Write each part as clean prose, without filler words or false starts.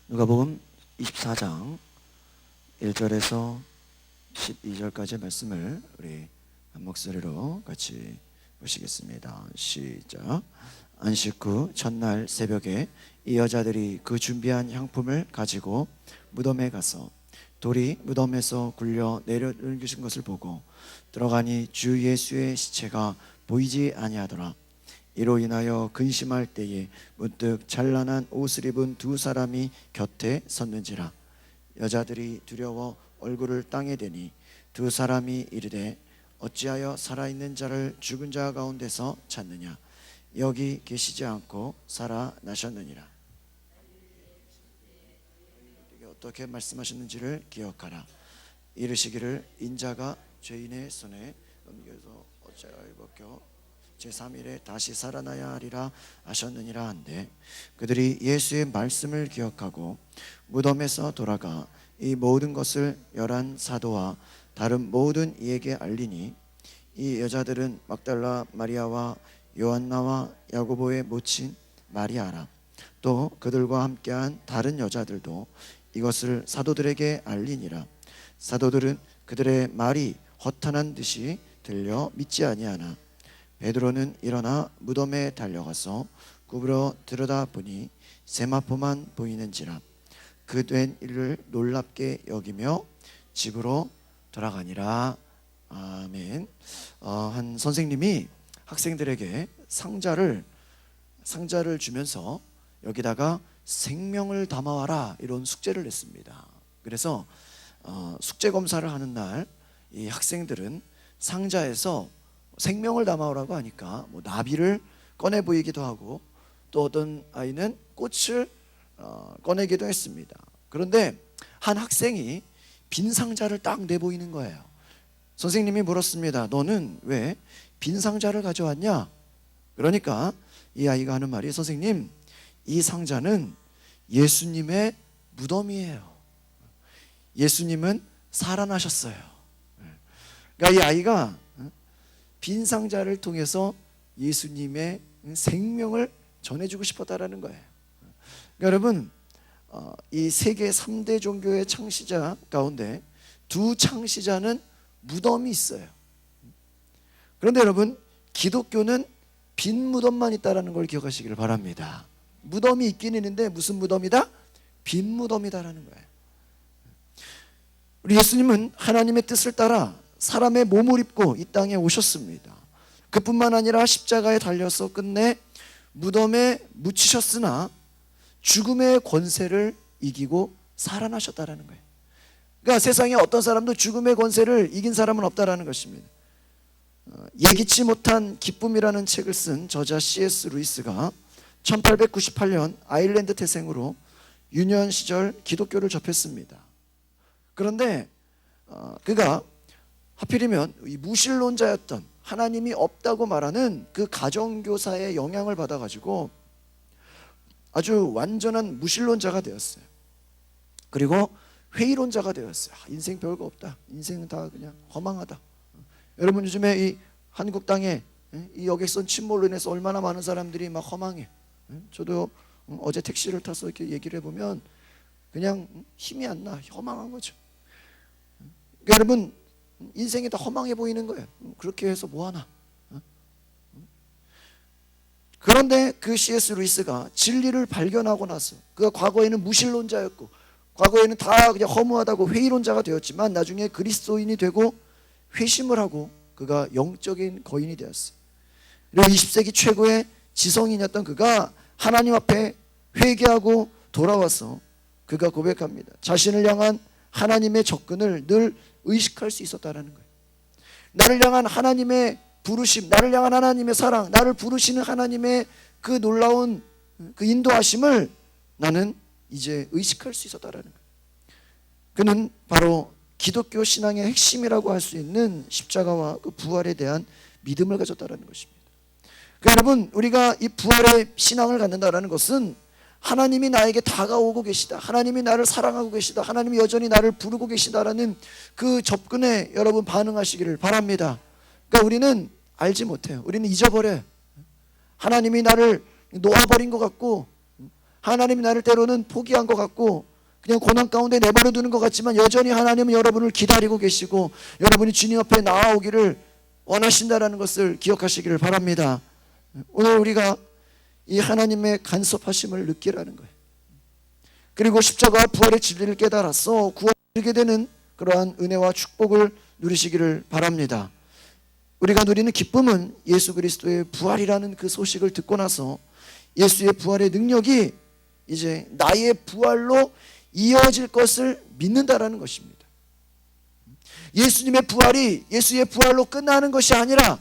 누가복음 24장 1절에서 12절까지의 말씀을 우리 한 목소리로 같이 보시겠습니다. 시작. 안식 후 첫날 새벽에 이 여자들이 그 준비한 향품을 가지고 무덤에 가서 돌이 무덤에서 굴려 내려놓으신 것을 보고 들어가니 주 예수의 시체가 보이지 아니하더라. 이로 인하여 근심할 때에 문득 찬란한 옷을 입은 두 사람이 곁에 섰는지라. 여자들이 두려워 얼굴을 땅에 대니 두 사람이 이르되 어찌하여 살아있는 자를 죽은 자 가운데서 찾느냐. 여기 계시지 않고 살아나셨느니라. 어떻게 말씀하셨는지를 기억하라. 이르시기를 인자가 죄인의 손에 넘겨서 어찌하여 벗겨 제3일에 다시 살아나야 하리라 하셨느니라 한데, 그들이 예수의 말씀을 기억하고 무덤에서 돌아가 이 모든 것을 11 사도와 다른 모든 이에게 알리니, 이 여자들은 막달라 마리아와 요한나와 야고보의 모친 마리아라. 또 그들과 함께한 다른 여자들도 이것을 사도들에게 알리니라. 사도들은 그들의 말이 허탄한 듯이 들려 믿지 아니하나 베드로는 일어나 무덤에 달려가서 구부러 들여다보니 세마포만 보이는지라. 그 된 일을 놀랍게 여기며 집으로 돌아가니라. 아멘. 한 선생님이 학생들에게 상자를 주면서 여기다가 생명을 담아와라 이런 숙제를 냈습니다. 그래서 숙제 검사를 하는 날 이 학생들은 상자에서 생명을 담아오라고 하니까 나비를 꺼내 보이기도 하고, 또 어떤 아이는 꽃을 꺼내기도 했습니다. 그런데 한 학생이 빈 상자를 딱 내보이는 거예요. 선생님이 물었습니다. 너는 왜 빈 상자를 가져왔냐? 그러니까 이 아이가 하는 말이, 선생님, 이 상자는 예수님의 무덤이에요. 예수님은 살아나셨어요. 그러니까 이 아이가 빈 상자를 통해서 예수님의 생명을 전해주고 싶었다라는 거예요. 그러니까 여러분, 이 세계 3대 종교의 창시자 가운데 두 창시자는 무덤이 있어요. 그런데 여러분, 기독교는 빈 무덤만 있다라는 걸 기억하시기를 바랍니다. 무덤이 있긴 있는데 무슨 무덤이다? 빈 무덤이다라는 거예요. 우리 예수님은 하나님의 뜻을 따라 사람의 몸을 입고 이 땅에 오셨습니다. 그뿐만 아니라 십자가에 달려서 끝내 무덤에 묻히셨으나 죽음의 권세를 이기고 살아나셨다라는 거예요. 그러니까 세상에 어떤 사람도 죽음의 권세를 이긴 사람은 없다라는 것입니다. 예기치 못한 기쁨이라는 책을 쓴 저자 C.S. 루이스가 1898년 아일랜드 태생으로 유년 시절 기독교를 접했습니다. 그런데 그가 하필이면 이 무신론자였던, 하나님이 없다고 말하는 그 가정교사의 영향을 받아가지고 아주 완전한 무신론자가 되었어요. 그리고 회의론자가 되었어요. 인생 별거 없다, 인생은 다 그냥 허망하다. 여러분, 요즘에 이 한국 땅에 이 여객선 침몰로 인해서 얼마나 많은 사람들이 막 허망해. 저도 어제 택시를 타서 이렇게 얘기를 해보면 그냥 힘이 안 나, 허망한 거죠. 그러니까 여러분, 인생이 다 허망해 보이는 거예요. 그렇게 해서 뭐하나. 그런데 그 C.S. 루이스가 진리를 발견하고 나서, 그가 과거에는 무신론자였고 과거에는 다 그냥 허무하다고 회의론자가 되었지만 나중에 그리스도인이 되고 회심을 하고 그가 영적인 거인이 되었어요. 그리고 20세기 최고의 지성인이었던 그가 하나님 앞에 회개하고 돌아와서 그가 고백합니다. 자신을 향한 하나님의 접근을 늘 의식할 수 있었다라는 거예요. 나를 향한 하나님의 부르심, 나를 향한 하나님의 사랑, 나를 부르시는 하나님의 그 놀라운 그 인도하심을 나는 이제 의식할 수 있었다라는 거예요. 그는 바로 기독교 신앙의 핵심이라고 할 수 있는 십자가와 그 부활에 대한 믿음을 가졌다라는 것입니다. 그러니까 여러분, 우리가 이 부활의 신앙을 갖는다라는 것은 하나님이 나에게 다가오고 계시다, 하나님이 나를 사랑하고 계시다, 하나님이 여전히 나를 부르고 계시다라는 그 접근에 여러분 반응하시기를 바랍니다. 그러니까 우리는 알지 못해요. 우리는 잊어버려요. 하나님이 나를 놓아버린 것 같고, 하나님이 나를 때로는 포기한 것 같고 그냥 고난 가운데 내버려 두는 것 같지만 여전히 하나님은 여러분을 기다리고 계시고 여러분이 주님 앞에 나아오기를 원하신다라는 것을 기억하시기를 바랍니다. 오늘 우리가 이 하나님의 간섭하심을 느끼라는 거예요. 그리고 십자가와 부활의 진리를 깨달아서 구원을 누리게 되는 그러한 은혜와 축복을 누리시기를 바랍니다. 우리가 누리는 기쁨은 예수 그리스도의 부활이라는 그 소식을 듣고 나서 예수의 부활의 능력이 이제 나의 부활로 이어질 것을 믿는다라는 것입니다. 예수님의 부활이 예수의 부활로 끝나는 것이 아니라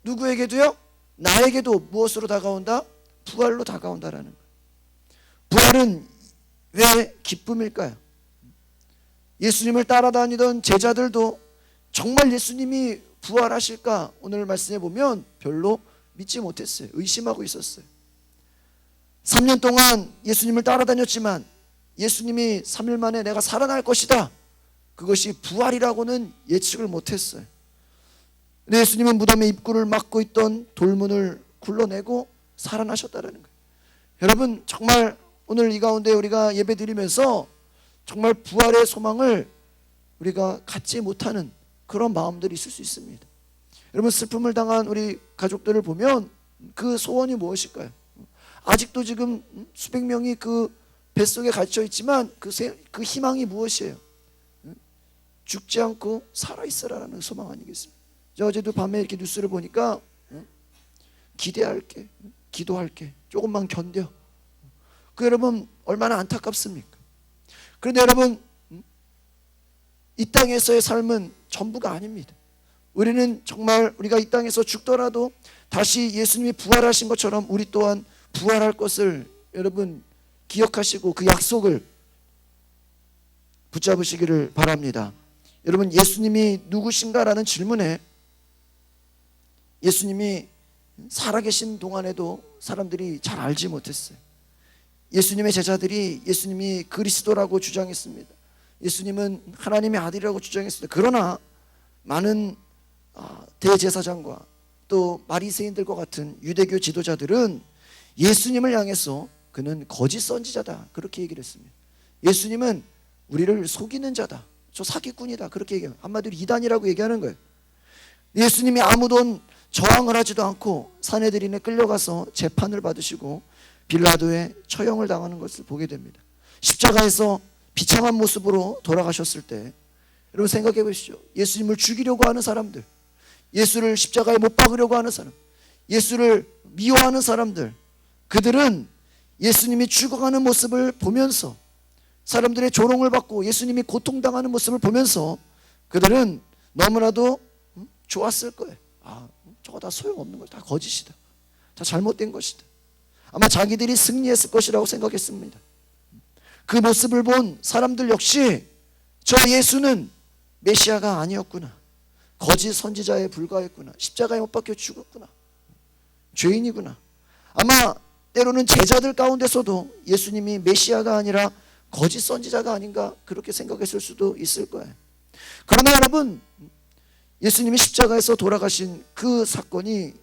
누구에게도요? 나에게도 무엇으로 다가온다? 부활로 다가온다라는 거예요. 부활은 왜 기쁨일까요? 예수님을 따라다니던 제자들도 정말 예수님이 부활하실까? 오늘 말씀해 보면 별로 믿지 못했어요. 의심하고 있었어요. 3년 동안 예수님을 따라다녔지만 예수님이 3일 만에 내가 살아날 것이다, 그것이 부활이라고는 예측을 못했어요. 근데 예수님은 무덤의 입구를 막고 있던 돌문을 굴러내고 살아나셨다는 거예요. 여러분, 정말 오늘 이 가운데 우리가 예배 드리면서 정말 부활의 소망을 우리가 갖지 못하는 그런 마음들이 있을 수 있습니다. 여러분, 슬픔을 당한 우리 가족들을 보면 그 소원이 무엇일까요? 아직도 지금 수백 명이 그 뱃속에 갇혀 있지만 그 희망이 무엇이에요? 죽지 않고 살아있으라는 소망 아니겠습니까? 어제도 밤에 이렇게 뉴스를 보니까 기대할게, 기도할게, 조금만 견뎌. 그 여러분 얼마나 안타깝습니까? 그런데 여러분, 이 땅에서의 삶은 전부가 아닙니다. 우리는 정말 우리가 이 땅에서 죽더라도 다시 예수님이 부활하신 것처럼 우리 또한 부활할 것을 여러분 기억하시고 그 약속을 붙잡으시기를 바랍니다. 여러분, 예수님이 누구신가라는 질문에 예수님이 살아계신 동안에도 사람들이 잘 알지 못했어요. 예수님의 제자들이 예수님이 그리스도라고 주장했습니다. 예수님은 하나님의 아들이라고 주장했습니다. 그러나 많은 대제사장과 또 바리새인들과 같은 유대교 지도자들은 예수님을 향해서 그는 거짓 선지자다, 그렇게 얘기를 했습니다. 예수님은 우리를 속이는 자다, 저 사기꾼이다, 그렇게 얘기해요. 한마디로 이단이라고 얘기하는 거예요. 예수님이 아무도 저항을 하지도 않고 산헤드린에 끌려가서 재판을 받으시고 빌라도의 처형을 당하는 것을 보게 됩니다. 십자가에서 비참한 모습으로 돌아가셨을 때 여러분 생각해 보시죠. 예수님을 죽이려고 하는 사람들, 예수를 십자가에 못 박으려고 하는 사람, 예수를 미워하는 사람들, 그들은 예수님이 죽어가는 모습을 보면서, 사람들의 조롱을 받고 예수님이 고통당하는 모습을 보면서 그들은 너무나도 좋았을 거예요. 저거 다 소용없는 거야, 다 거짓이다, 다 잘못된 것이다. 아마 자기들이 승리했을 것이라고 생각했습니다. 그 모습을 본 사람들 역시 저 예수는 메시아가 아니었구나, 거짓 선지자에 불과했구나, 십자가에 못 박혀 죽었구나, 죄인이구나. 아마 때로는 제자들 가운데서도 예수님이 메시아가 아니라 거짓 선지자가 아닌가 그렇게 생각했을 수도 있을 거예요. 그러나 여러분, 예수님이 십자가에서 돌아가신 그 사건이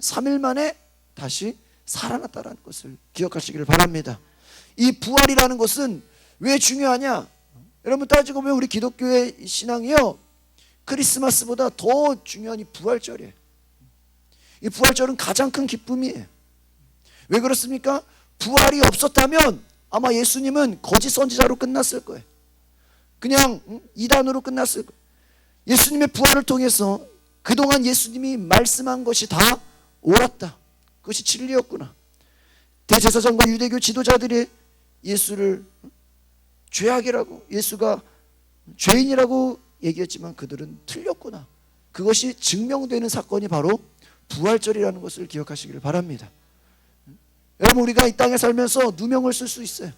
3일 만에 다시 살아났다는 것을 기억하시기를 바랍니다. 이 부활이라는 것은 왜 중요하냐? 여러분, 따지고 보면 우리 기독교의 신앙이요, 크리스마스보다 더 중요한 이 부활절이에요. 이 부활절은 가장 큰 기쁨이에요. 왜 그렇습니까? 부활이 없었다면 아마 예수님은 거짓 선지자로 끝났을 거예요. 그냥 이단으로 끝났을 거예요. 예수님의 부활을 통해서 그동안 예수님이 말씀한 것이 다 옳았다, 그것이 진리였구나. 대제사장과 유대교 지도자들이 예수를 죄악이라고, 예수가 죄인이라고 얘기했지만 그들은 틀렸구나, 그것이 증명되는 사건이 바로 부활절이라는 것을 기억하시기를 바랍니다. 여러분, 우리가 이 땅에 살면서 누명을 쓸 수 있어요.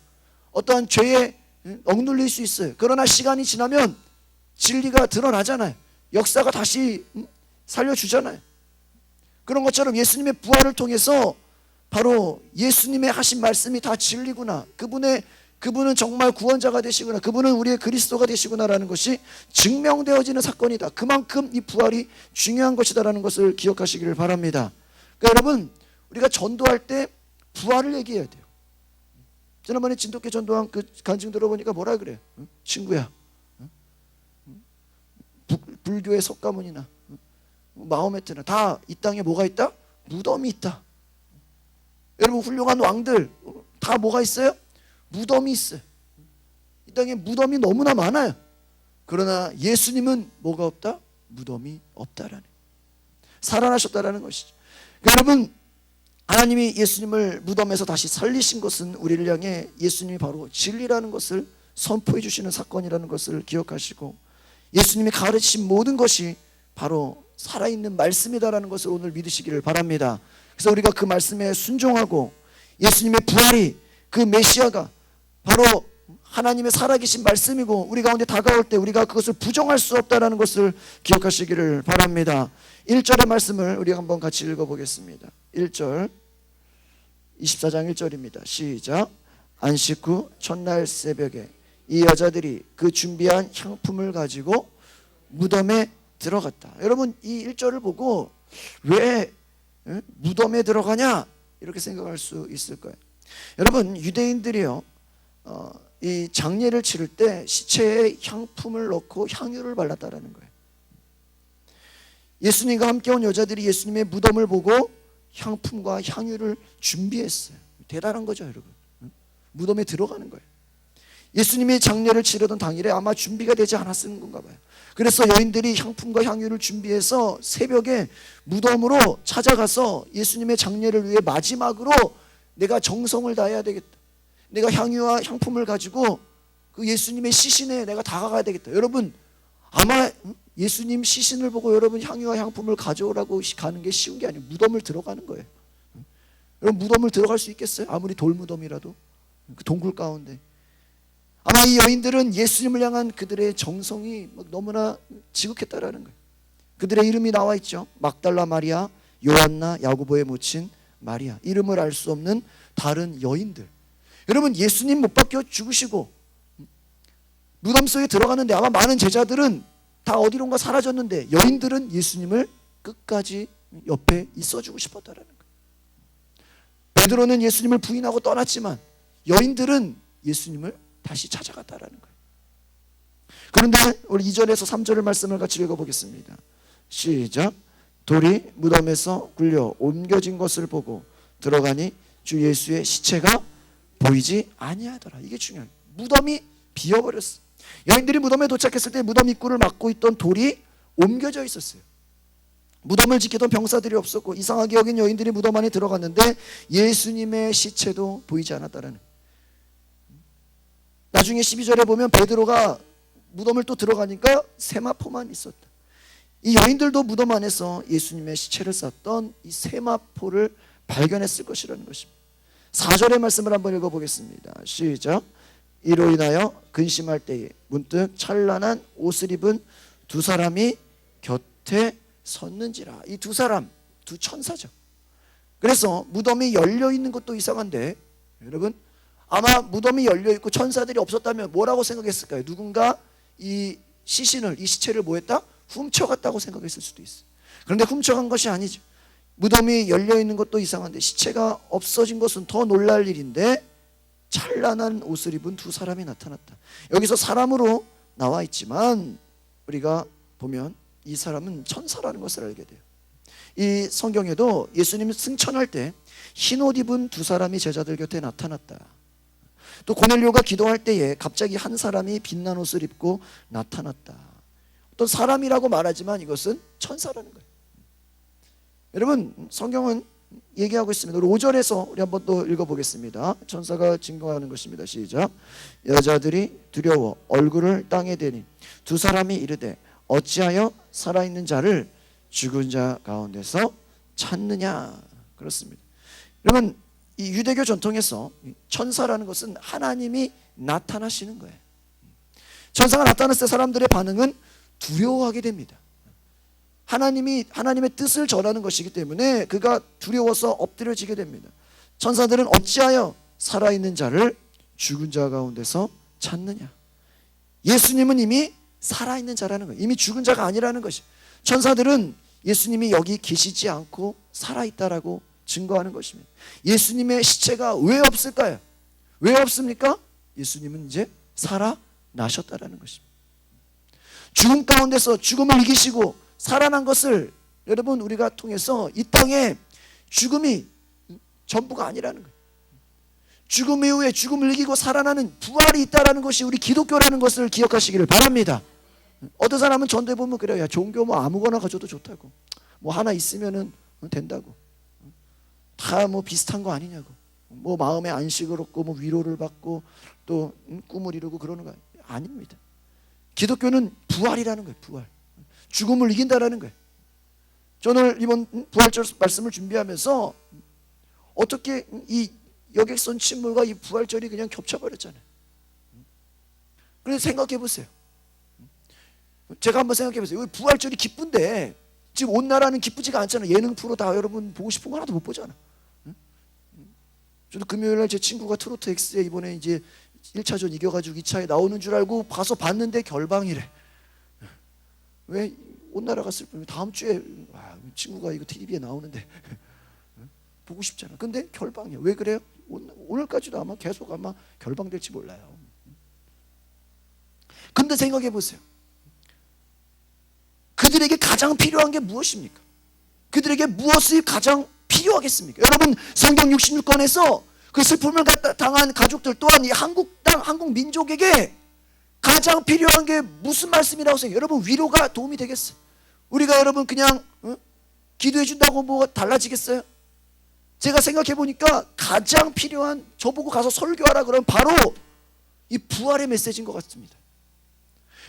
어떠한 죄에 억눌릴 수 있어요. 그러나 시간이 지나면 진리가 드러나잖아요. 역사가 다시 살려주잖아요. 그런 것처럼 예수님의 부활을 통해서 바로 예수님의 하신 말씀이 다 진리구나, 그분은 정말 구원자가 되시구나, 그분은 우리의 그리스도가 되시구나라는 것이 증명되어지는 사건이다. 그만큼 이 부활이 중요한 것이다라는 것을 기억하시기를 바랍니다. 그러니까 여러분, 우리가 전도할 때 부활을 얘기해야 돼요. 지난번에 진돗개 전도한 그 간증 들어보니까 뭐라 그래요? 친구야, 불교의 석가모니나 마호메트나 다 이 땅에 뭐가 있다? 무덤이 있다. 여러분, 훌륭한 왕들 다 뭐가 있어요? 무덤이 있어요. 이 땅에 무덤이 너무나 많아요. 그러나 예수님은 뭐가 없다? 무덤이 없다라는, 살아나셨다라는 것이죠. 여러분, 하나님이 예수님을 무덤에서 다시 살리신 것은 우리를 향해 예수님이 바로 진리라는 것을 선포해 주시는 사건이라는 것을 기억하시고, 예수님이 가르치신 모든 것이 바로 살아있는 말씀이다라는 것을 오늘 믿으시기를 바랍니다. 그래서 우리가 그 말씀에 순종하고 예수님의 부활이, 그 메시아가 바로 하나님의 살아계신 말씀이고 우리 가운데 다가올 때 우리가 그것을 부정할 수 없다는 것을 기억하시기를 바랍니다. 1절의 말씀을 우리 한번 같이 읽어보겠습니다. 1절, 24장 1절입니다. 시작. 안식 후 첫날 새벽에 이 여자들이 그 준비한 향품을 가지고 무덤에 들어갔다. 여러분, 이 1절을 보고 왜 무덤에 들어가냐 이렇게 생각할 수 있을 거예요. 여러분, 유대인들이요, 이 장례를 치를 때 시체에 향품을 넣고 향유를 발랐다라는 거예요. 예수님과 함께 온 여자들이 예수님의 무덤을 보고 향품과 향유를 준비했어요. 대단한 거죠, 여러분. 무덤에 들어가는 거예요. 예수님이 장례를 치르던 당일에 아마 준비가 되지 않았은 건가 봐요. 그래서 여인들이 향품과 향유를 준비해서 새벽에 무덤으로 찾아가서 예수님의 장례를 위해 마지막으로 내가 정성을 다해야 되겠다, 내가 향유와 향품을 가지고 그 예수님의 시신에 내가 다가가야 되겠다. 여러분, 아마 예수님 시신을 보고 여러분 향유와 향품을 가져오라고 가는 게 쉬운 게 아니에요. 무덤을 들어가는 거예요. 여러분, 무덤을 들어갈 수 있겠어요? 아무리 돌무덤이라도 그 동굴 가운데. 아마 이 여인들은 예수님을 향한 그들의 정성이 너무나 지극했다라는 거예요. 그들의 이름이 나와 있죠. 막달라 마리아, 요한나, 야고보의 모친 마리아. 이름을 알 수 없는 다른 여인들. 여러분, 예수님 못 박혀 죽으시고 무덤 속에 들어가는데 아마 많은 제자들은 다 어디론가 사라졌는데 여인들은 예수님을 끝까지 옆에 있어주고 싶었다라는 거예요. 베드로는 예수님을 부인하고 떠났지만 여인들은 예수님을 다시 찾아갔다라는 거예요. 그런데 우리 2절에서 3절의 말씀을 같이 읽어보겠습니다. 시작. 돌이 무덤에서 굴려 옮겨진 것을 보고 들어가니 주 예수의 시체가 보이지 아니하더라. 이게 중요해요. 무덤이 비어버렸어. 여인들이 무덤에 도착했을 때 무덤 입구를 막고 있던 돌이 옮겨져 있었어요. 무덤을 지키던 병사들이 없었고 이상하게 여긴 여인들이 무덤 안에 들어갔는데 예수님의 시체도 보이지 않았다라는. 나중에 12절에 보면 베드로가 무덤을 또 들어가니까 세마포만 있었다. 이 여인들도 무덤 안에서 예수님의 시체를 쌌던 이 세마포를 발견했을 것이라는 것입니다. 4절의 말씀을 한번 읽어보겠습니다. 시작. 이로 인하여 근심할 때에 문득 찬란한 옷을 입은 두 사람이 곁에 섰는지라. 이 두 사람, 두 천사죠. 그래서 무덤이 열려있는 것도 이상한데 여러분, 아마 무덤이 열려있고 천사들이 없었다면 뭐라고 생각했을까요? 누군가 이 시신을, 이 시체를 뭐 했다? 훔쳐갔다고 생각했을 수도 있어요. 그런데 훔쳐간 것이 아니죠. 무덤이 열려있는 것도 이상한데 시체가 없어진 것은 더 놀랄 일인데 찬란한 옷을 입은 두 사람이 나타났다. 여기서 사람으로 나와 있지만 우리가 보면 이 사람은 천사라는 것을 알게 돼요. 이 성경에도 예수님이 승천할 때 흰 옷 입은 두 사람이 제자들 곁에 나타났다. 또 고넬료가 기도할 때에 갑자기 한 사람이 빛난 옷을 입고 나타났다. 어떤 사람이라고 말하지만 이것은 천사라는 거예요. 여러분, 성경은 얘기하고 있습니다. 우리 5절에서 우리 한번 또 읽어보겠습니다. 천사가 증거하는 것입니다. 시작. 여자들이 두려워 얼굴을 땅에 대니 두 사람이 이르되 어찌하여 살아있는 자를 죽은 자 가운데서 찾느냐. 그렇습니다. 여러분, 이 유대교 전통에서 천사라는 것은 하나님이 나타나시는 거예요. 천사가 나타났을 때 사람들의 반응은 두려워하게 됩니다. 하나님의 뜻을 전하는 것이기 때문에 그가 두려워서 엎드려지게 됩니다. 천사들은 어찌하여 살아있는 자를 죽은 자 가운데서 찾느냐. 예수님은 이미 살아있는 자라는 거예요. 이미 죽은 자가 아니라는 것이. 천사들은 예수님이 여기 계시지 않고 살아있다라고 증거하는 것입니다. 예수님의 시체가 왜 없을까요? 왜 없습니까? 예수님은 이제 살아나셨다라는 것입니다. 죽음 가운데서 죽음을 이기시고 살아난 것을 여러분 우리가 통해서 이 땅에 죽음이 전부가 아니라는 거예요. 죽음 이후에 죽음을 이기고 살아나는 부활이 있다는 것이 우리 기독교라는 것을 기억하시기를 바랍니다. 어떤 사람은 전도해 보면 그래요. 야, 종교 뭐 아무거나 가져도 좋다고. 뭐 하나 있으면은 된다고. 다 뭐 비슷한 거 아니냐고. 뭐 마음의 안식을 얻고 뭐 위로를 받고 또 꿈을 이루고 그러는 거 아닙니다. 기독교는 부활이라는 거예요. 부활. 죽음을 이긴다라는 거예요. 저는 이번 부활절 말씀을 준비하면서 어떻게 이 여객선 침몰과 이 부활절이 그냥 겹쳐버렸잖아요. 그래서 생각해 보세요. 제가 한번 생각해 보세요. 부활절이 기쁜데 지금 온 나라는 기쁘지가 않잖아요. 예능 프로 다 여러분 보고 싶은 거 하나도 못 보잖아. 저도 금요일날 제 친구가 트로트 X에 이번에 이제 1차전 이겨가지고 2차에 나오는 줄 알고 봐서 봤는데 결방이래. 왜? 온 나라 갔을 뿐 다음 주에 친구가 이거 TV에 나오는데 보고 싶잖아. 근데 결방이야. 왜 그래요? 오늘까지도 아마 계속 아마 결방될지 몰라요. 근데 생각해 보세요. 그들에게 가장 필요한 게 무엇입니까? 그들에게 무엇이 가장 필요하겠습니까? 여러분 성경 66권에서 그 슬픔을 당한 가족들 또한 이 한국 땅, 한국 민족에게 가장 필요한 게 무슨 말씀이라고 생각해요? 여러분 위로가 도움이 되겠어요? 우리가 여러분 그냥 기도해 준다고 뭐 달라지겠어요? 제가 생각해 보니까 가장 필요한, 저보고 가서 설교하라 그러면 바로 이 부활의 메시지인 것 같습니다.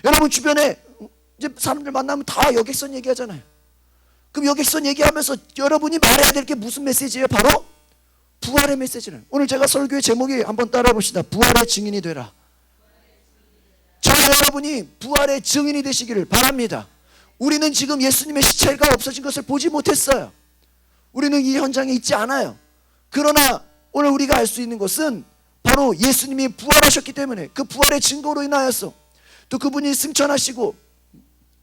여러분 주변에 이제 사람들 만나면 다 여객선 얘기하잖아요. 그럼 여객선 얘기하면서 여러분이 말해야 될 게 무슨 메시지예요? 바로 부활의 메시지는. 오늘 제가 설교의 제목이 한번 따라해 봅시다. 부활의 증인이 되라. 저와 여러분이 부활의 증인이 되시기를 바랍니다. 우리는 지금 예수님의 시체가 없어진 것을 보지 못했어요. 우리는 이 현장에 있지 않아요. 그러나 오늘 우리가 알 수 있는 것은 바로 예수님이 부활하셨기 때문에 그 부활의 증거로 인하여서 또 그분이 승천하시고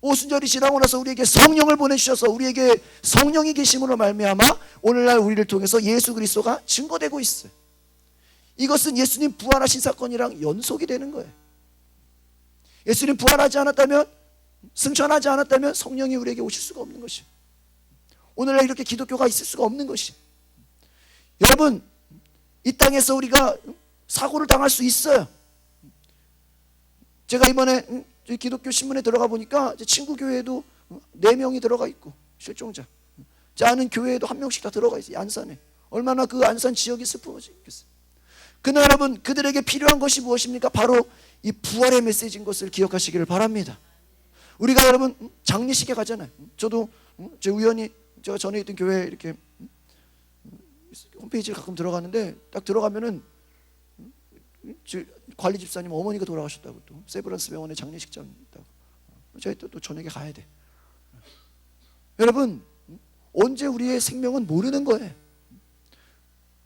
오순절이 지나고 나서 우리에게 성령을 보내주셔서 우리에게 성령이 계심으로 말미암아 오늘날 우리를 통해서 예수 그리스도가 증거되고 있어요. 이것은 예수님 부활하신 사건이랑 연속이 되는 거예요. 예수님 부활하지 않았다면, 승천하지 않았다면 성령이 우리에게 오실 수가 없는 것이에요. 오늘날 이렇게 기독교가 있을 수가 없는 것이에요. 여러분 이 땅에서 우리가 사고를 당할 수 있어요. 제가 이번에 기독교 신문에 들어가 보니까 친구 교회에도 4명이 들어가 있고 실종자, 아는 교회에도 1명씩 다 들어가 있어요. 안산에. 얼마나 그 안산 지역이 슬프겠어요. 그러나 여러분 그들에게 필요한 것이 무엇입니까? 바로 이 부활의 메시지인 것을 기억하시기를 바랍니다. 우리가 여러분 장례식에 가잖아요. 저도 제 우연히 제가 전에 있던 교회에 이렇게 홈페이지를 가끔 들어가는데 딱 들어가면은 관리 집사님 어머니가 돌아가셨다고, 또 세브란스 병원에 장례식장 있다고. 저희 또 저녁에 가야 돼. 여러분 언제 우리의 생명은 모르는 거예요.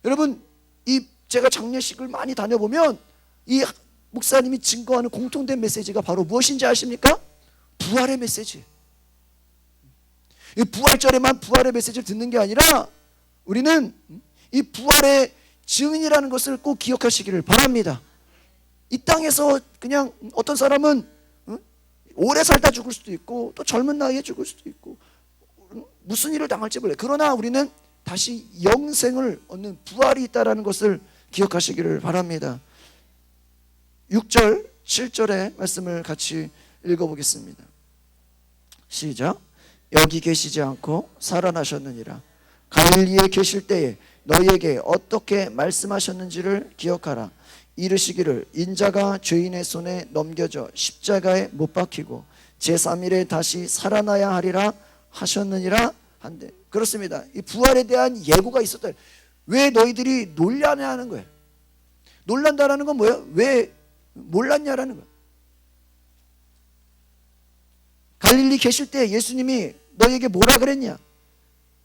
여러분 이 제가 장례식을 많이 다녀보면 이 목사님이 증거하는 공통된 메시지가 바로 무엇인지 아십니까? 부활의 메시지. 이 부활절에만 부활의 메시지를 듣는 게 아니라 우리는 이 부활의 증인이라는 것을 꼭 기억하시기를 바랍니다. 이 땅에서 그냥 어떤 사람은 오래 살다 죽을 수도 있고 또 젊은 나이에 죽을 수도 있고 무슨 일을 당할지 몰라요. 그러나 우리는 다시 영생을 얻는 부활이 있다는 것을 기억하시기를 바랍니다. 6절, 7절의 말씀을 같이 읽어보겠습니다. 시작. 여기 계시지 않고 살아나셨느니라. 갈릴리에 계실 때에 너희에게 어떻게 말씀하셨는지를 기억하라. 이르시기를 인자가 죄인의 손에 넘겨져 십자가에 못 박히고 제3일에 다시 살아나야 하리라 하셨느니라 한데, 그렇습니다. 이 부활에 대한 예고가 있었다. 왜 너희들이 놀라냐 하는 거예요. 놀란다라는 건 뭐예요? 왜 몰랐냐라는 거예요. 갈릴리 계실 때 예수님이 너희에게 뭐라 그랬냐?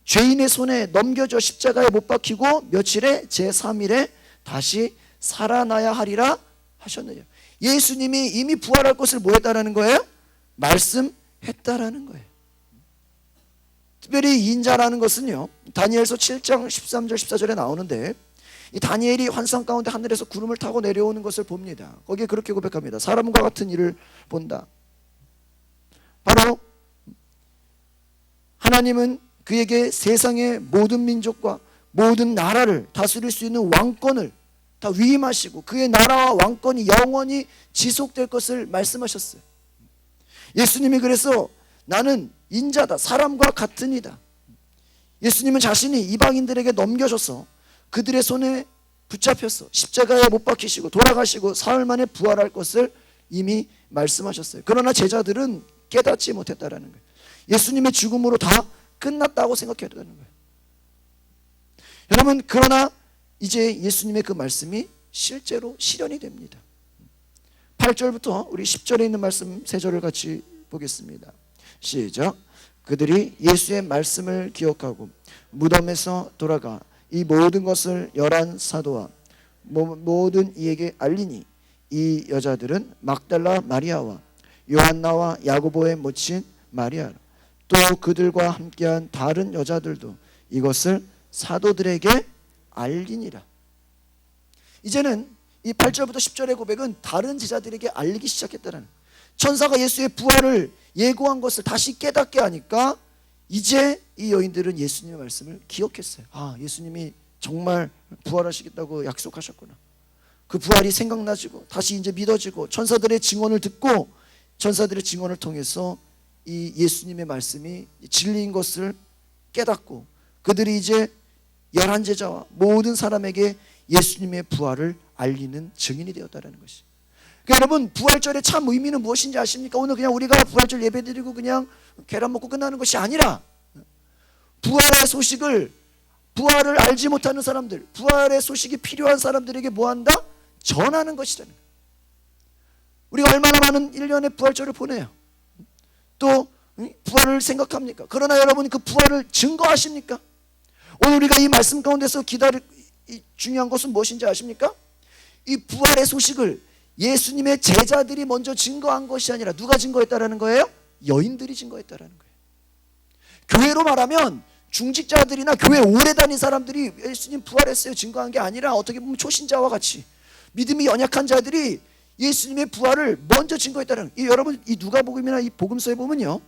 죄인의 손에 넘겨져 십자가에 못 박히고 며칠에 제3일에 다시 살아나야 하리라 하셨느냐. 예수님이 이미 부활할 것을 뭐 했다라는 거예요? 말씀했다라는 거예요. 특별히 인자라는 것은요 다니엘서 7장 13절 14절에 나오는데, 이 다니엘이 환상 가운데 하늘에서 구름을 타고 내려오는 것을 봅니다. 거기에 그렇게 고백합니다. 사람과 같은 일을 본다. 바로 하나님은 그에게 세상의 모든 민족과 모든 나라를 다스릴 수 있는 왕권을 다 위임하시고 그의 나라와 왕권이 영원히 지속될 것을 말씀하셨어요. 예수님이 그래서 나는 인자다, 사람과 같은 이다. 예수님은 자신이 이방인들에게 넘겨줘서 그들의 손에 붙잡혀서 십자가에 못 박히시고 돌아가시고 사흘 만에 부활할 것을 이미 말씀하셨어요. 그러나 제자들은 깨닫지 못했다라는 거예요. 예수님의 죽음으로 다 끝났다고 생각했다는 거예요. 여러분, 그러나 이제 예수님의 그 말씀이 실제로 실현이 됩니다. 8절부터 우리 10절에 있는 말씀 3절을 같이 보겠습니다. 시작. 그들이 예수의 말씀을 기억하고 무덤에서 돌아가 이 모든 것을 11 사도와 모든 이에게 알리니 이 여자들은 막달라 마리아와 요한나와 야고보의 모친 마리아 또 그들과 함께한 다른 여자들도 이것을 사도들에게 알리니라. 이제는 이 8절부터 10절의 고백은 다른 제자들에게 알리기 시작했다는, 천사가 예수의 부활을 예고한 것을 다시 깨닫게 하니까 이제 이 여인들은 예수님의 말씀을 기억했어요. 아, 예수님이 정말 부활하시겠다고 약속하셨구나. 그 부활이 생각나지고 다시 이제 믿어지고 천사들의 증언을 듣고 천사들의 증언을 통해서 이 예수님의 말씀이 진리인 것을 깨닫고 그들이 이제 11제자와 모든 사람에게 예수님의 부활을 알리는 증인이 되었다는 것이. 그러니까 여러분, 부활절의 참 의미는 무엇인지 아십니까? 오늘 그냥 우리가 부활절 예배드리고 그냥 계란 먹고 끝나는 것이 아니라 부활의 소식을, 부활을 알지 못하는 사람들, 부활의 소식이 필요한 사람들에게 뭐한다? 전하는 것이라는 거예요. 우리가 얼마나 많은 1년의 부활절을 보내요. 또 부활을 생각합니까? 그러나 여러분이 그 부활을 증거하십니까? 오늘 우리가 이 말씀 가운데서 중요한 것은 무엇인지 아십니까? 이 부활의 소식을 예수님의 제자들이 먼저 증거한 것이 아니라 누가 증거했다라는 거예요? 여인들이 증거했다라는 거예요. 교회로 말하면 중직자들이나 교회 오래 다닌 사람들이 예수님 부활했어요 증거한 게 아니라 어떻게 보면 초신자와 같이 믿음이 연약한 자들이 예수님의 부활을 먼저 증거했다는 거예요. 여러분, 이 누가복음이나 이 복음서에 보면요,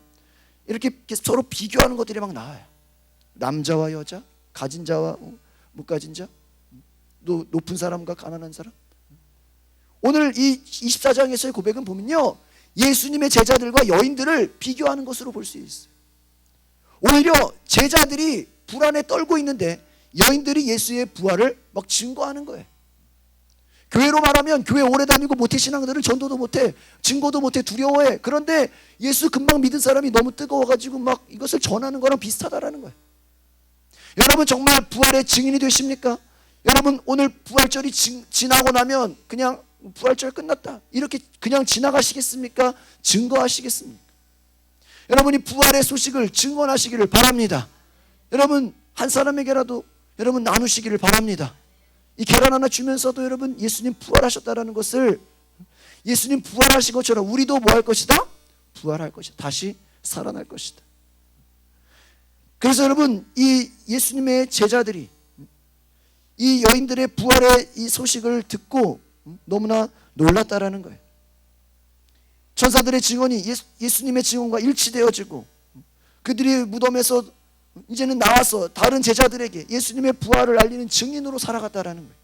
이렇게 서로 비교하는 것들이 막 나와요. 남자와 여자, 가진 자와 못 가진 자, 높은 사람과 가난한 사람. 오늘 이 24장에서의 고백은 보면요, 예수님의 제자들과 여인들을 비교하는 것으로 볼 수 있어요. 오히려 제자들이 불안에 떨고 있는데 여인들이 예수의 부활을 막 증거하는 거예요. 교회로 말하면 교회 오래 다니고 모태신앙들은 전도도 못해, 증거도 못해, 두려워해. 그런데 예수 금방 믿은 사람이 너무 뜨거워가지고 막 이것을 전하는 거랑 비슷하다라는 거예요. 여러분, 정말 부활의 증인이 되십니까? 여러분, 오늘 부활절이 지나고 나면 그냥 부활절 끝났다 이렇게 그냥 지나가시겠습니까? 증거하시겠습니까? 여러분이 부활의 소식을 증언하시기를 바랍니다. 여러분, 한 사람에게라도 여러분 나누시기를 바랍니다. 이 계란 하나 주면서도 여러분 예수님 부활하셨다라는 것을, 예수님 부활하신 것처럼 우리도 뭐 할 것이다? 부활할 것이다. 다시 살아날 것이다. 그래서 여러분, 이 예수님의 제자들이 이 여인들의 부활의 이 소식을 듣고 너무나 놀랐다라는 거예요. 천사들의 증언이 예수님의 증언과 일치되어지고 그들이 무덤에서 이제는 나와서 다른 제자들에게 예수님의 부활을 알리는 증인으로 살아갔다라는 거예요.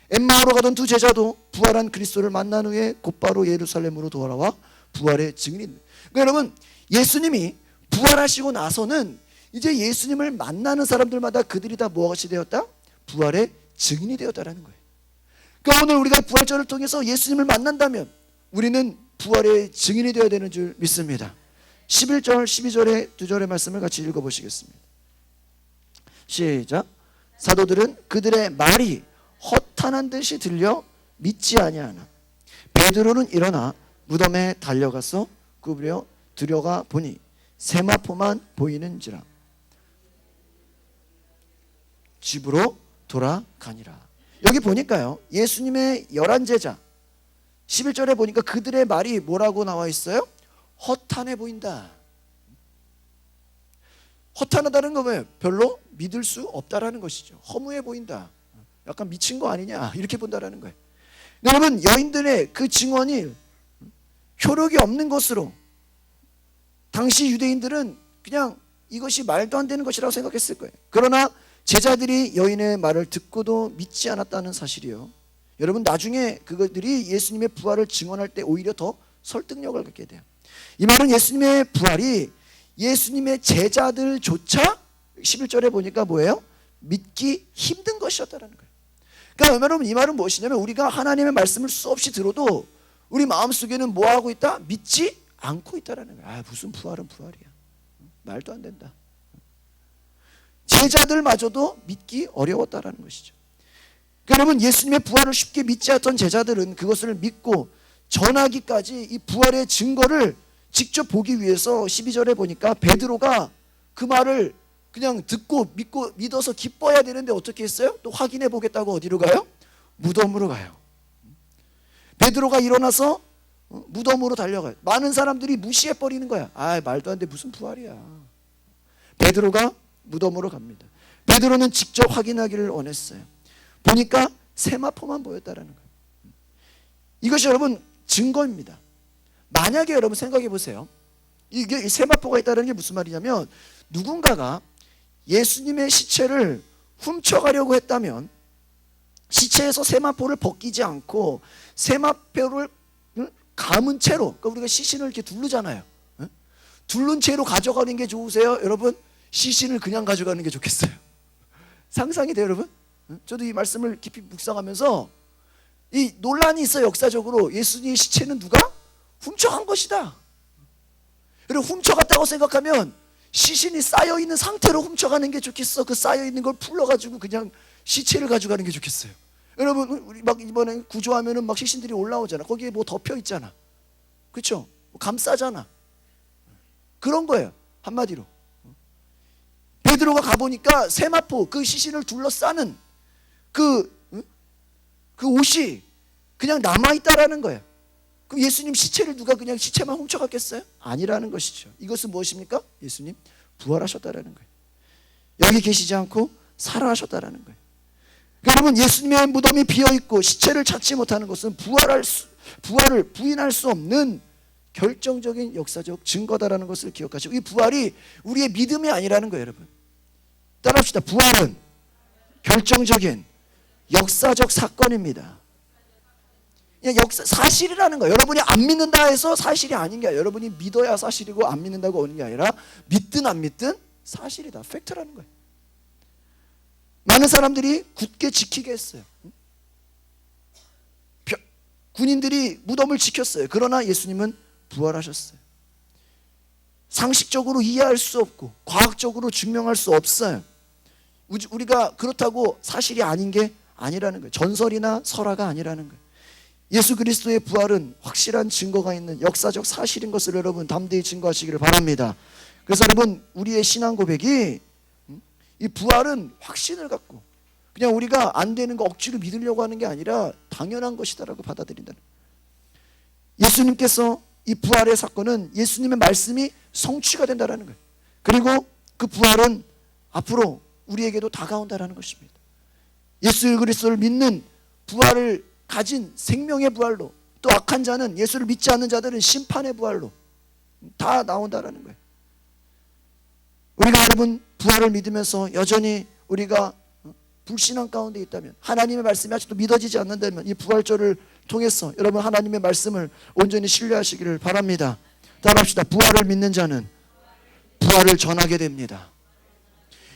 엠마오로 가던 두 제자도 부활한 그리스도를 만난 후에 곧바로 예루살렘으로 돌아와 부활의 증인입니다. 그러니까 여러분, 예수님이 부활하시고 나서는 이제 예수님을 만나는 사람들마다 그들이 다 무엇이 되었다? 부활의 증인이 되었다라는 거예요. 그러니까 오늘 우리가 부활절을 통해서 예수님을 만난다면 우리는 부활의 증인이 되어야 되는 줄 믿습니다. 11절, 12절의 두 절의 말씀을 같이 읽어보시겠습니다. 시작. 사도들은 그들의 말이 허탄한 듯이 들려 믿지 아니하나 베드로는 일어나 무덤에 달려가서 굽으려 들여가 보니 세마포만 보이는지라 집으로 돌아가니라. 여기 보니까요, 예수님의 11제자 11절에 보니까 그들의 말이 뭐라고 나와 있어요? 허탄해 보인다. 허탄하다는 건 뭐예요? 별로 믿을 수 없다라는 것이죠. 허무해 보인다. 약간 미친 거 아니냐 이렇게 본다라는 거예요. 여러분, 여인들의 그 증언이 효력이 없는 것으로 당시 유대인들은 그냥 이것이 말도 안 되는 것이라고 생각했을 거예요. 그러나 제자들이 여인의 말을 듣고도 믿지 않았다는 사실이요, 여러분, 나중에 그것들이 예수님의 부활을 증언할 때 오히려 더 설득력을 갖게 돼요. 이 말은 예수님의 부활이 예수님의 제자들조차 11절에 보니까 뭐예요? 믿기 힘든 것이었다는 거예요. 그러니까 여러분, 이 말은 무엇이냐면 우리가 하나님의 말씀을 수없이 들어도 우리 마음속에는 뭐 하고 있다? 믿지 않고 있다라는 거예요. 무슨 부활은 부활이야, 말도 안 된다. 제자들마저도 믿기 어려웠다라는 것이죠. 그러니까 여러분, 예수님의 부활을 쉽게 믿지 않던 제자들은 그것을 믿고 전하기까지 이 부활의 증거를 직접 보기 위해서 12절에 보니까 베드로가 그 말을 그냥 듣고 믿고 믿어서 기뻐야 되는데 어떻게 했어요? 또 확인해 보겠다고 어디로 가요? 무덤으로 가요. 베드로가 일어나서 무덤으로 달려가요. 많은 사람들이 무시해 버리는 거야. 말도 안 돼, 무슨 부활이야. 베드로가 무덤으로 갑니다. 베드로는 직접 확인하기를 원했어요. 보니까 세마포만 보였다라는 거예요. 이것이 여러분 증거입니다. 만약에 여러분 생각해 보세요. 이게 세마포가 있다는 게 무슨 말이냐면 누군가가 예수님의 시체를 훔쳐가려고 했다면 시체에서 세마포를 벗기지 않고 세마포를 감은 채로, 그러니까 우리가 시신을 이렇게 두르잖아요. 두른 채로 가져가는 게 좋으세요? 여러분, 시신을 그냥 가져가는 게 좋겠어요? 상상이 돼요, 여러분? 저도 이 말씀을 깊이 묵상하면서 이 논란이 있어요. 역사적으로 예수님의 시체는 누가 훔쳐간 것이다. 여러분, 훔쳐갔다고 생각하면 시신이 쌓여있는 상태로 훔쳐가는 게 좋겠어? 그 쌓여있는 걸 풀러가지고 그냥 시체를 가져가는 게 좋겠어요? 여러분, 우리 막 이번에 구조하면은 막 시신들이 올라오잖아. 거기에 뭐 덮여 있잖아. 그렇죠? 감싸잖아. 그런 거예요, 한마디로. 베드로가 가보니까 세마포, 그 시신을 둘러싸는 그 옷이 그냥 남아있다라는 거예요. 그럼 예수님 시체를 누가 그냥 시체만 훔쳐갔겠어요? 아니라는 것이죠. 이것은 무엇입니까? 예수님 부활하셨다라는 거예요. 여기 계시지 않고 살아하셨다라는 거예요. 여러분, 예수님의 무덤이 비어있고 시체를 찾지 못하는 것은 부활을 부인할 수 없는 결정적인 역사적 증거다라는 것을 기억하시고, 이 부활이 우리의 믿음이 아니라는 거예요. 여러분, 따라합시다. 부활은 결정적인 역사적 사건입니다. 사실이라는 거예요. 여러분이 안 믿는다 해서 사실이 아닌 게 아니라, 여러분이 믿어야 사실이고 안 믿는다고 오는 게 아니라 믿든 안 믿든 사실이다, 팩트라는 거예요. 많은 사람들이 굳게 지키게 했어요. 군인들이 무덤을 지켰어요. 그러나 예수님은 부활하셨어요. 상식적으로 이해할 수 없고 과학적으로 증명할 수 없어요. 우리가 그렇다고 사실이 아닌 게 아니라는 거예요. 전설이나 설화가 아니라는 거예요. 예수 그리스도의 부활은 확실한 증거가 있는 역사적 사실인 것을 여러분 담대히 증거하시기를 바랍니다. 그래서 여러분, 우리의 신앙 고백이 이 부활은 확신을 갖고 그냥 우리가 안 되는 거 억지로 믿으려고 하는 게 아니라 당연한 것이다라고 받아들인다는 거예요. 예수님께서 이 부활의 사건은 예수님의 말씀이 성취가 된다라는 거예요. 그리고 그 부활은 앞으로 우리에게도 다가온다라는 것입니다. 예수 그리스도를 믿는 부활을 가진 생명의 부활로, 또 악한 자는, 예수를 믿지 않는 자들은 심판의 부활로 다 나온다라는 거예요. 우리가 여러분 부활을 믿으면서 여전히 우리가 불신앙 가운데 있다면, 하나님의 말씀이 아직도 믿어지지 않는다면 이 부활절을 통해서 여러분 하나님의 말씀을 온전히 신뢰하시기를 바랍니다. 따라합시다. 부활을 믿는 자는 부활을 전하게 됩니다.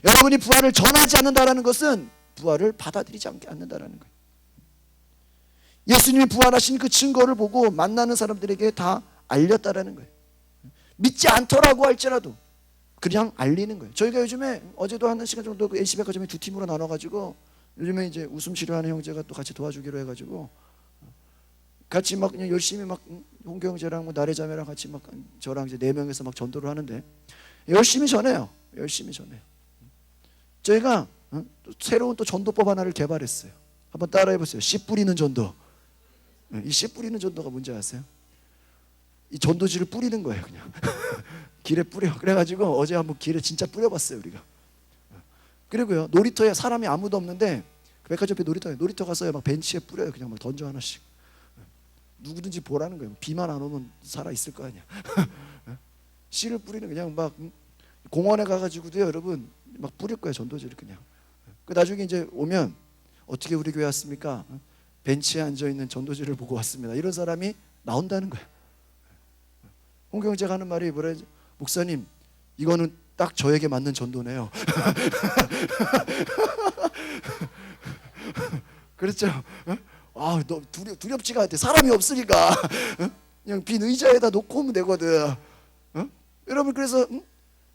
여러분이 부활을 전하지 않는다는 것은 부활을 받아들이지 않는다는 거예요. 예수님이 부활하신 그 증거를 보고 만나는 사람들에게 다 알렸다라는 거예요. 믿지 않더라고 할지라도 그냥 알리는 거예요. 저희가 요즘에 어제도 한 시간 정도 그 NC백화점에 두 팀으로 나눠가지고 요즘에 이제 웃음 치료하는 형제가 또 같이 도와주기로 해가지고 같이 막 그냥 열심히 막 홍교 형제랑 뭐 나래 자매랑 같이 막 저랑 이제 4명에서 막 전도를 하는데 열심히 전해요. 열심히 전해요. 저희가 또 새로운 또 전도법 하나를 개발했어요. 한번 따라해 보세요. 씨 뿌리는 전도. 이 씨 뿌리는 전도가 뭔지 아세요? 이 전도지를 뿌리는 거예요, 그냥. 길에 뿌려. 그래가지고 어제 한번 길에 진짜 뿌려봤어요, 우리가. 그리고요, 놀이터에 사람이 아무도 없는데 백화점 옆에 놀이터 가서요 막 벤치에 뿌려요. 그냥 막 던져 하나씩. 누구든지 보라는 거예요. 비만 안 오면 살아 있을 거 아니야. 씨를 뿌리는 그냥 막 공원에 가가지고도요 여러분 막 뿌릴 거예요. 전도지를 그냥. 그 나중에 이제 오면 어떻게 우리 교회 왔습니까? 벤치에 앉아 있는 전도지를 보고 왔습니다. 이런 사람이 나온다는 거예요. 홍경재가 하는 말이 뭐래? 목사님 이거는 딱 저에게 맞는 전도네요. 그렇죠? 아, 너 두렵지가 않대. 사람이 없으니까 그냥 빈 의자에다 놓고 오면 되거든. 여러분 그래서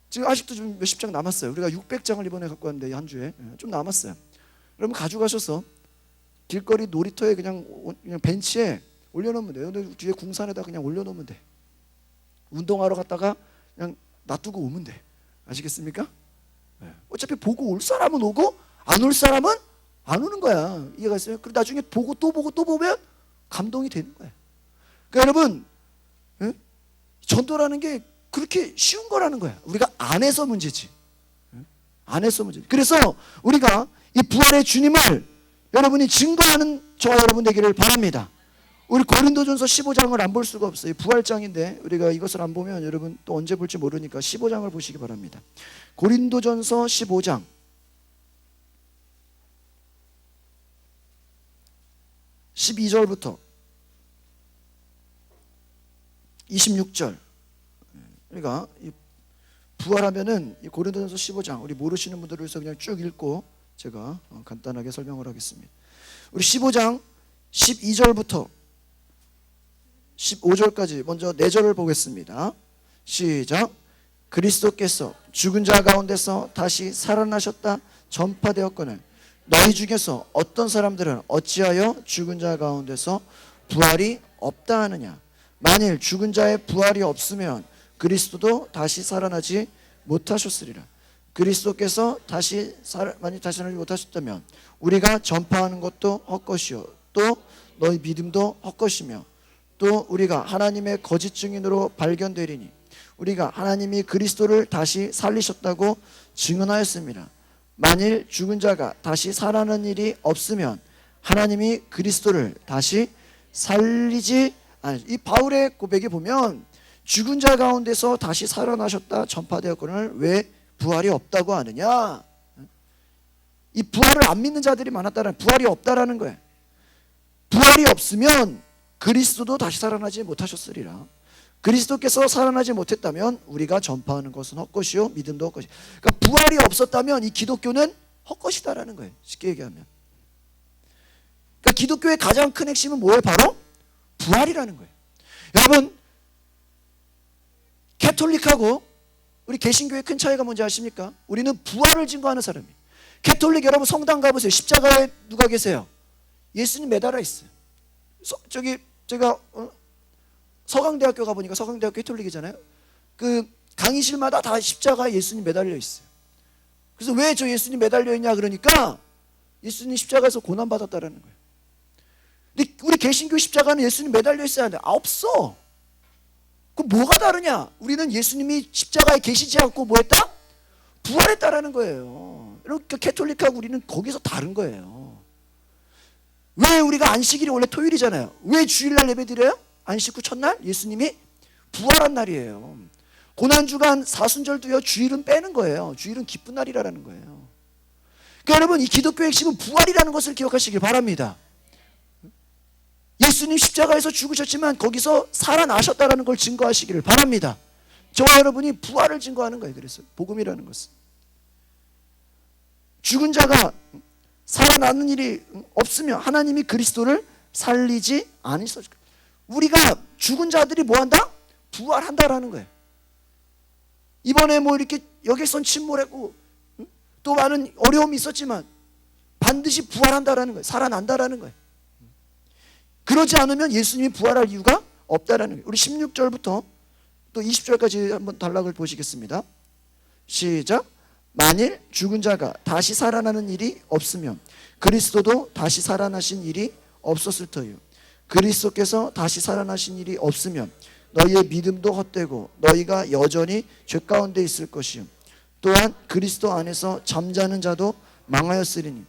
지금 아직도 좀 몇십 장 남았어요. 우리가 600장을 이번에 갖고 왔는데 한 주에 좀 남았어요. 여러분 가져가셔서 길거리 놀이터에 그냥 벤치에 올려놓으면 돼요. 뒤에 궁산에다 그냥 올려놓으면 돼. 운동하러 갔다가 그냥 놔두고 오면 돼. 아시겠습니까? 어차피 보고 올 사람은 오고 안 올 사람은 안 오는 거야. 이해가 있어요? 그리고 나중에 보고 또 보면 감동이 되는 거야. 그러니까 여러분 전도라는 게 그렇게 쉬운 거라는 거야. 우리가 안 해서 문제지. 안 해서 문제지. 그래서 우리가 이 부활의 주님을 여러분이 증거하는 저와 여러분 되기를 바랍니다. 우리 고린도전서 15장을 안 볼 수가 없어요. 부활장인데 우리가 이것을 안 보면 여러분 또 언제 볼지 모르니까 15장을 보시기 바랍니다. 고린도전서 15장 12절부터 26절. 그러니까 부활하면은 이 고린도전서 15장 우리 모르시는 분들을 위해서 그냥 쭉 읽고 제가 간단하게 설명을 하겠습니다. 우리 15장 12절부터 15절까지 먼저 4절을 보겠습니다. 시작. 그리스도께서 죽은 자 가운데서 다시 살아나셨다 전파되었거늘 너희 중에서 어떤 사람들은 어찌하여 죽은 자 가운데서 부활이 없다 하느냐. 만일 죽은 자의 부활이 없으면 그리스도도 다시 살아나지 못하셨으리라. 그리스도께서 만일 다시 살아나지 못하셨다면 우리가 전파하는 것도 헛것이요 또 너희 믿음도 헛것이며 또 우리가 하나님의 거짓 증인으로 발견되리니 우리가 하나님이 그리스도를 다시 살리셨다고 증언하였습니다. 만일 죽은 자가 다시 살아나는 일이 없으면 하나님이 그리스도를 다시 살리지 않으. 이 바울의 고백에 보면 죽은 자 가운데서 다시 살아나셨다 전파되었거늘 왜 부활이 없다고 하느냐. 이 부활을 안 믿는 자들이 많았다는, 부활이 없다라는 거예요. 부활이 없으면 그리스도도 다시 살아나지 못하셨으리라. 그리스도께서 살아나지 못했다면 우리가 전파하는 것은 헛것이요 믿음도 헛것이. 그러니까 부활이 없었다면 이 기독교는 헛것이다라는 거예요. 쉽게 얘기하면. 그러니까 기독교의 가장 큰 핵심은 뭐예요? 바로 부활이라는 거예요. 여러분 캐톨릭하고 우리 개신교의 큰 차이가 뭔지 아십니까? 우리는 부활을 증거하는 사람이에요. 캐톨릭 여러분 성당 가보세요. 십자가에 누가 계세요? 예수님 매달아 있어요. 제가 서강대학교 가보니까 서강대학교 캐톨릭이잖아요. 그 강의실마다 다 십자가에 예수님 매달려 있어요. 그래서 왜 저 예수님 매달려 있냐 그러니까 예수님 십자가에서 고난받았다라는 거예요. 근데 우리 개신교 십자가는 예수님 매달려 있어야 하는데 없어. 그럼 뭐가 다르냐? 우리는 예수님이 십자가에 계시지 않고 뭐 했다? 부활했다라는 거예요. 그러니까 캐톨릭하고 우리는 거기서 다른 거예요. 왜 우리가 안식일이 원래 토요일이잖아요. 왜 주일날 예배드려요? 안식 후 첫날 예수님이 부활한 날이에요. 고난주간 사순절도요 주일은 빼는 거예요. 주일은 기쁜 날이라는 거예요. 그러니까 여러분 이 기독교의 핵심은 부활이라는 것을 기억하시길 바랍니다. 예수님 십자가에서 죽으셨지만 거기서 살아나셨다는 걸 증거하시기를 바랍니다. 저와 여러분이 부활을 증거하는 거예요. 그래서 복음이라는 것은 죽은 자가 살아나는 일이 없으면 하나님이 그리스도를 살리지 않으셨을 거예요. 우리가 죽은 자들이 뭐한다? 부활한다라는 거예요. 이번에 뭐 이렇게 여객선 침몰했고 또 많은 어려움이 있었지만 반드시 부활한다라는 거예요. 살아난다라는 거예요. 그러지 않으면 예수님이 부활할 이유가 없다라는 거예요. 우리 16절부터 또 20절까지 한번 단락을 보시겠습니다. 시작. 만일 죽은 자가 다시 살아나는 일이 없으면 그리스도도 다시 살아나신 일이 없었을 터이요. 그리스도께서 다시 살아나신 일이 없으면 너희의 믿음도 헛되고 너희가 여전히 죄 가운데 있을 것이요. 또한 그리스도 안에서 잠자는 자도 망하였으리니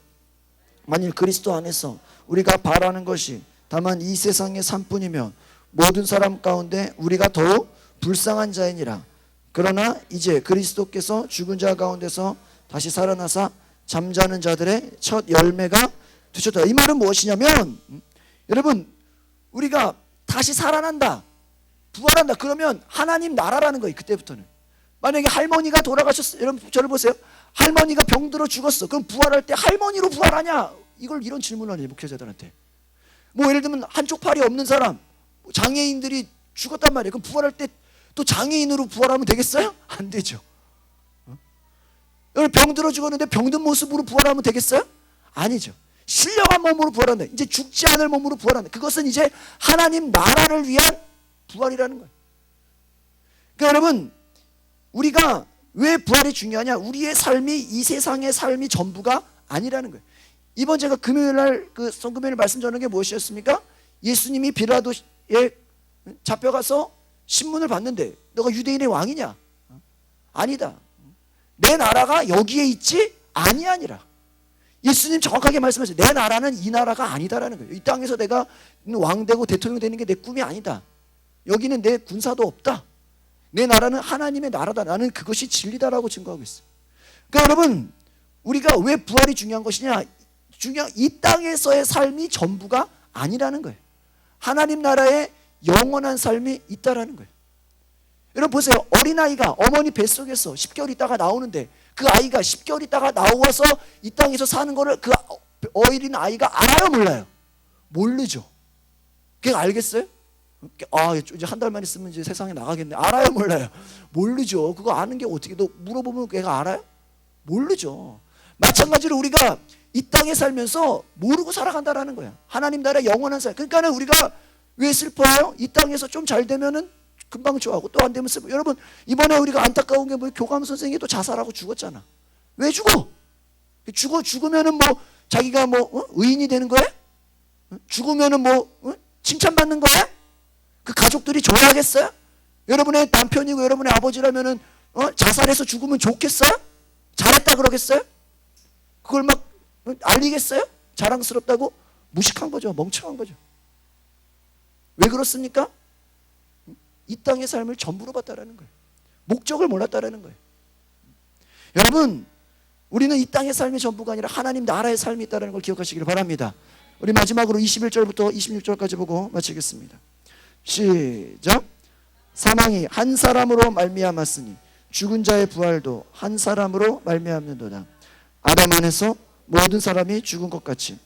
만일 그리스도 안에서 우리가 바라는 것이 다만 이 세상의 삶뿐이면 모든 사람 가운데 우리가 더욱 불쌍한 자이니라. 그러나 이제 그리스도께서 죽은 자 가운데서 다시 살아나사 잠자는 자들의 첫 열매가 되셨다. 이 말은 무엇이냐면, 여러분, 우리가 다시 살아난다, 부활한다, 그러면 하나님 나라라는 거예요. 그때부터는. 만약에 할머니가 돌아가셨어요. 여러분 저를 보세요. 할머니가 병들어 죽었어. 그럼 부활할 때 할머니로 부활하냐? 이런 질문을 하는 목회자들한테. 뭐 예를 들면 한쪽 팔이 없는 사람, 장애인들이 죽었단 말이에요. 그럼 부활할 때 또 장애인으로 부활하면 되겠어요? 안 되죠. 병들어 죽었는데 병든 모습으로 부활하면 되겠어요? 아니죠. 신령한 몸으로 부활한다. 이제 죽지 않을 몸으로 부활한다. 그것은 이제 하나님 나라를 위한 부활이라는 거예요. 그러니까 여러분, 우리가 왜 부활이 중요하냐? 우리의 삶이 이 세상의 삶이 전부가 아니라는 거예요. 이번 제가 금요일날 그 성금요일 말씀 전한 게 무엇이었습니까? 예수님이 빌라도에 잡혀가서 신문을 봤는데 너가 유대인의 왕이냐? 아니다. 내 나라가 여기에 있지 아니하니라. 예수님 정확하게 말씀하셨어요. 내 나라는 이 나라가 아니다라는 거예요. 이 땅에서 내가 왕되고 대통령 되는 게 내 꿈이 아니다. 여기는 내 군사도 없다. 내 나라는 하나님의 나라다. 나는 그것이 진리다라고 증거하고 있어요. 그러니까 여러분, 우리가 왜 부활이 중요한 것이냐? 이 땅에서의 삶이 전부가 아니라는 거예요. 하나님 나라의 영원한 삶이 있다라는 거예요. 여러분 보세요. 어린아이가 어머니 뱃속에서 10개월 있다가 나오는데 그 아이가 10개월 있다가 나와서 이 땅에서 사는 거를 그 어린 아이가 알아요, 몰라요? 모르죠. 걔가 알겠어요? 아, 이제 한 달만 있으면 이제 세상에 나가겠네. 알아요, 몰라요? 모르죠. 그거 아는 게 어떻게, 너 물어보면 걔가 알아요? 모르죠. 마찬가지로 우리가 이 땅에 살면서 모르고 살아간다라는 거야. 하나님 나라의 영원한 삶. 그러니까는 우리가 왜 슬퍼요? 이 땅에서 좀 잘 되면은 금방 좋아하고 또 안 되면 슬퍼. 여러분, 이번에 우리가 안타까운 게 뭐 교감 선생이 또 자살하고 죽었잖아. 왜 죽어? 죽으면은 뭐 자기가 뭐 의인이 되는 거야? 죽으면은 뭐 칭찬받는 거야? 그 가족들이 좋아하겠어요? 여러분의 남편이고 여러분의 아버지라면은 자살해서 죽으면 좋겠어요? 잘했다 그러겠어요? 그걸 막 알리겠어요? 자랑스럽다고? 무식한 거죠. 멍청한 거죠. 왜 그렇습니까? 이 땅의 삶을 전부로 봤다라는 거예요. 목적을 몰랐다라는 거예요. 여러분, 우리는 이 땅의 삶이 전부가 아니라 하나님 나라의 삶이 있다는 걸 기억하시길 바랍니다. 우리 마지막으로 21절부터 26절까지 보고 마치겠습니다. 시작. 사망이 한 사람으로 말미암았으니 죽은 자의 부활도 한 사람으로 말미암는도다. 아담 안에서 모든 사람이 죽은 것 같이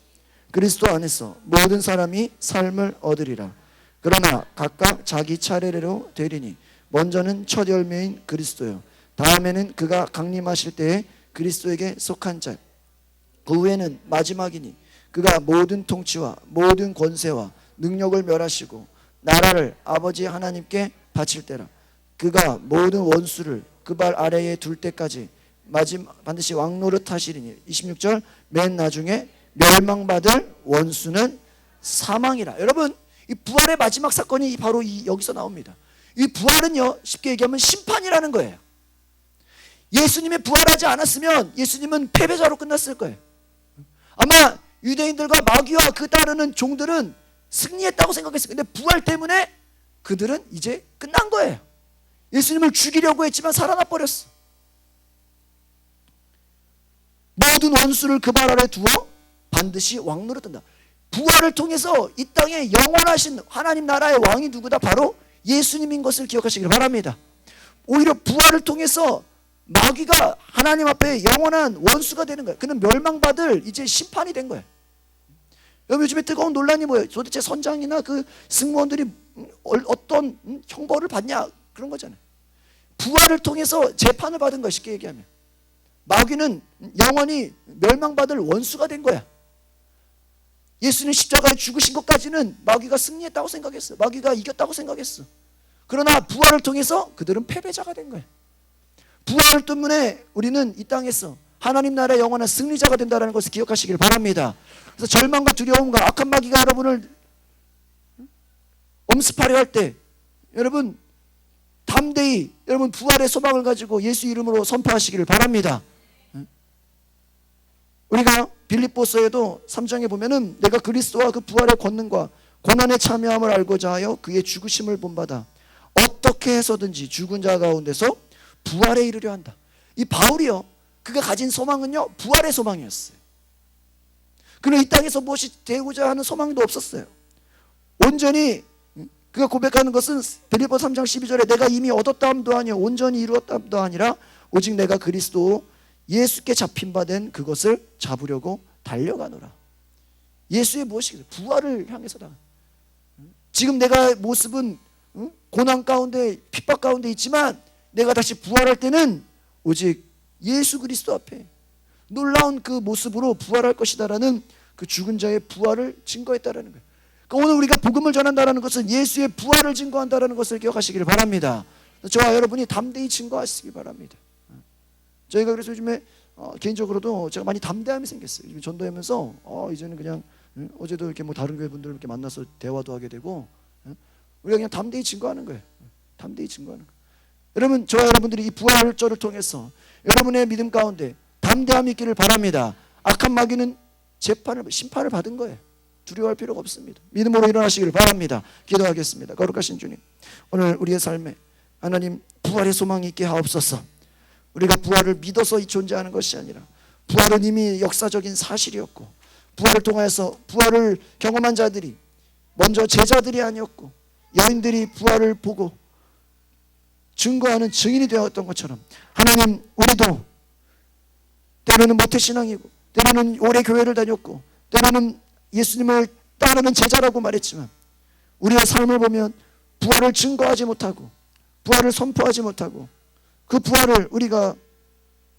그리스도 안에서 모든 사람이 삶을 얻으리라. 그러나 각각 자기 차례대로 되리니 먼저는 첫 열매인 그리스도요, 다음에는 그가 강림하실 때에 그리스도에게 속한 자, 그 후에는 마지막이니 그가 모든 통치와 모든 권세와 능력을 멸하시고 나라를 아버지 하나님께 바칠 때라. 그가 모든 원수를 그 발 아래에 둘 때까지 반드시 왕노릇 하시리니. 26절, 맨 나중에 멸망받을 원수는 사망이라. 여러분, 이 부활의 마지막 사건이 바로 여기서 나옵니다. 이 부활은요, 쉽게 얘기하면 심판이라는 거예요. 예수님이 부활하지 않았으면 예수님은 패배자로 끝났을 거예요. 아마 유대인들과 마귀와 그 따르는 종들은 승리했다고 생각했어요. 근데 부활 때문에 그들은 이제 끝난 거예요. 예수님을 죽이려고 했지만 살아나 버렸어. 모든 원수를 그 발 아래 두어 반드시 왕노릇한다. 부활을 통해서 이 땅에 영원하신 하나님 나라의 왕이 누구다? 바로 예수님인 것을 기억하시길 바랍니다. 오히려 부활을 통해서 마귀가 하나님 앞에 영원한 원수가 되는 거예요. 그는 멸망받을 이제 심판이 된 거예요. 요즘에 뜨거운 논란이 뭐예요? 도대체 선장이나 그 승무원들이 어떤 형벌을 받냐, 그런 거잖아요. 부활을 통해서 재판을 받은 거야, 쉽게 얘기하면. 마귀는 영원히 멸망받을 원수가 된 거야. 예수님 십자가에 죽으신 것까지는 마귀가 승리했다고 생각했어. 마귀가 이겼다고 생각했어. 그러나 부활을 통해서 그들은 패배자가 된 거야. 부활 때문에 우리는 이 땅에서 하나님 나라의 영원한 승리자가 된다는 것을 기억하시길 바랍니다. 그래서 절망과 두려움과 악한 마귀가 여러분을 엄습하려 할 때 여러분 담대히 여러분 부활의 소망을 가지고 예수 이름으로 선포하시기를 바랍니다. 우리가 빌립보서에도 3장에 보면은 내가 그리스도와 그 부활의 권능과 고난에 참여함을 알고자 하여 그의 죽으심을 본받아 어떻게 해서든지 죽은 자 가운데서 부활에 이르려 한다. 이 바울이요, 그가 가진 소망은요 부활의 소망이었어요. 그는 이 땅에서 무엇이 되고자 하는 소망도 없었어요. 온전히 그가 고백하는 것은 빌립보 3장 12절에 내가 이미 얻었다함도 아니요 온전히 이루었다함도 아니라 오직 내가 그리스도 예수께 잡힌 바 된 그것을 잡으려고 달려가노라. 예수의 무엇이겠어요? 부활을 향해서다. 지금 내가 모습은 고난 가운데 핍박 가운데 있지만 내가 다시 부활할 때는 오직 예수 그리스도 앞에 놀라운 그 모습으로 부활할 것이다라는 그 죽은 자의 부활을 증거했다라는 거예요. 그러니까 오늘 우리가 복음을 전한다라는 것은 예수의 부활을 증거한다라는 것을 기억하시길 바랍니다. 저와 여러분이 담대히 증거하시기 바랍니다. 저희가 그래서 요즘에 개인적으로도 제가 많이 담대함이 생겼어요. 요즘 전도하면서 이제는 그냥 어제도 이렇게 뭐 다른 교회 분들 이렇게 만나서 대화도 하게 되고 우리가 그냥 담대히 증거하는 거예요. 담대히 증거하는 거예요. 여러분, 저와 여러분들이 이 부활절을 통해서 여러분의 믿음 가운데 담대함이 있기를 바랍니다. 악한 마귀는 심판을 받은 거예요. 두려워할 필요가 없습니다. 믿음으로 일어나시기를 바랍니다. 기도하겠습니다. 거룩하신 주님, 오늘 우리의 삶에 하나님 부활의 소망이 있게 하옵소서. 우리가 부활을 믿어서 존재하는 것이 아니라 부활은 이미 역사적인 사실이었고 부활을 통해서 부활을 경험한 자들이 먼저 제자들이 아니었고 여인들이 부활을 보고 증거하는 증인이 되었던 것처럼 하나님, 우리도 때로는 모태신앙이고 때로는 오래 교회를 다녔고 때로는 예수님을 따르는 제자라고 말했지만 우리의 삶을 보면 부활을 증거하지 못하고 부활을 선포하지 못하고 그 부활을 우리가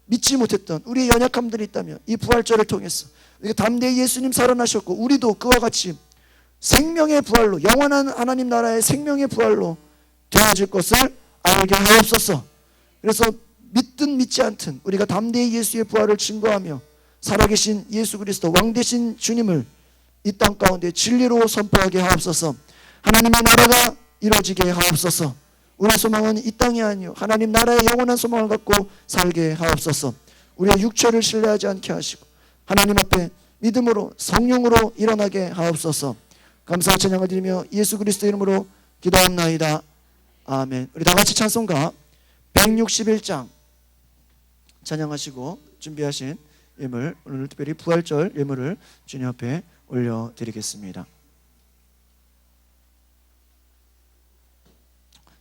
믿지 못했던 우리의 연약함들이 있다면 이 부활절을 통해서 우리가 담대히 예수님 살아나셨고 우리도 그와 같이 생명의 부활로, 영원한 하나님 나라의 생명의 부활로 되어질 것을 알게 하옵소서. 그래서 믿든 믿지 않든 우리가 담대히 예수의 부활을 증거하며 살아계신 예수 그리스도 왕 되신 주님을 이 땅 가운데 진리로 선포하게 하옵소서. 하나님의 나라가 이루어지게 하옵소서. 우리의 소망은 이 땅이 아니요 하나님 나라의 영원한 소망을 갖고 살게 하옵소서. 우리의 육체를 신뢰하지 않게 하시고 하나님 앞에 믿음으로 성령으로 일어나게 하옵소서. 감사와 찬양을 드리며 예수 그리스도 이름으로 기도합나이다. 아멘. 우리 다 같이 찬송가 161장 찬양하시고 준비하신 예물, 오늘 특별히 부활절 예물을 주님 앞에 올려드리겠습니다.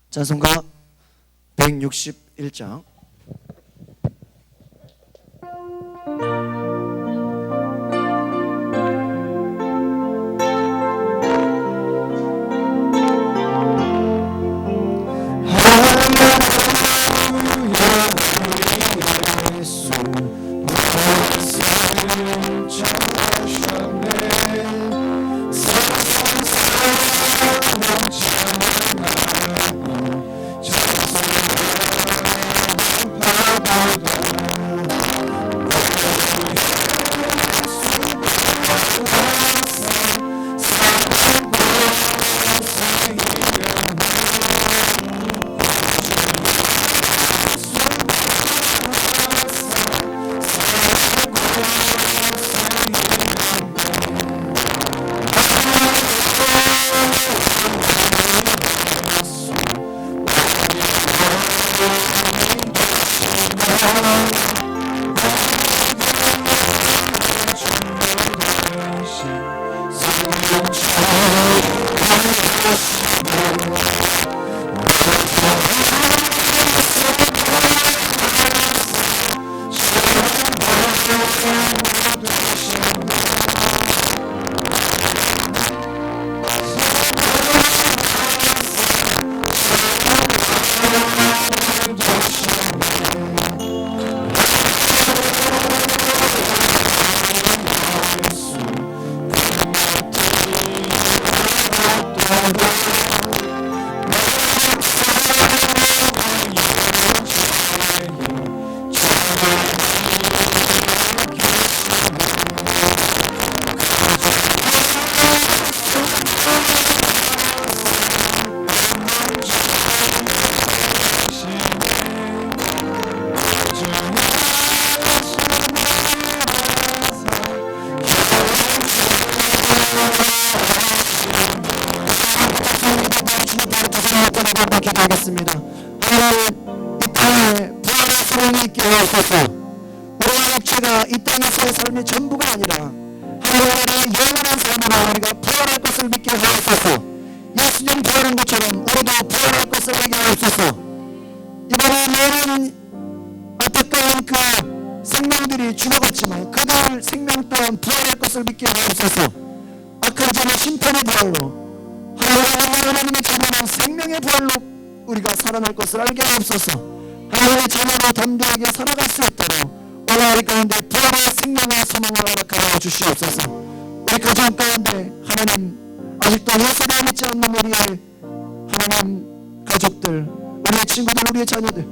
찬송가 161장 기도하겠습니다. 하나님, 이 땅에 부활의 소망이 있게 하옵소서. 우리의 육체가 이 땅에서의 삶의 전부가 아니라 하나님의 영원한 삶으로 우리가 부활할 것을 믿게 하옵소서. 예수님 부활한 것처럼 우리도 부활할 것을 알게 하옵소서. 이번에 많은 안타까운 그 생명들이 죽어갔지만 그들 생명 또한 부활할 것을 믿게 하옵소서. 악한 자의 심판의 부활로 하나님의 자녀는 생명의 부활로 우리가 살아날 것을 알게 하옵소서. 하나님의 자녀로 담대하게 살아갈 수 있도록 오늘 우리 가운데 부활의 생명의 소망을 허락하여 주시옵소서. 우리 가정 가운데 하나님 아직도 예수를 믿지 않는 우리의 하나님 가족들, 우리의 친구들, 우리의 자녀들,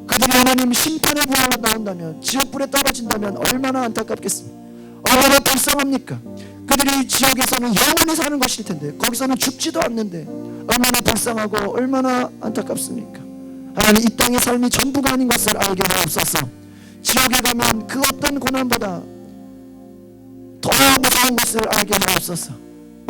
그들이 하나님 심판의 부활로 나온다면, 지옥불에 떨어진다면 얼마나 안타깝겠습니까? 얼마나 불쌍합니까? 그들이 지옥에서는 영원히 사는 것일 텐데 거기서는 죽지도 않는데 얼마나 불쌍하고 얼마나 안타깝습니까? 하나님, 이 땅의 삶이 전부가 아닌 것을 알게 하옵소서. 지옥에 가면 그 어떤 고난보다 더 무서운 것을 알게 하옵소서.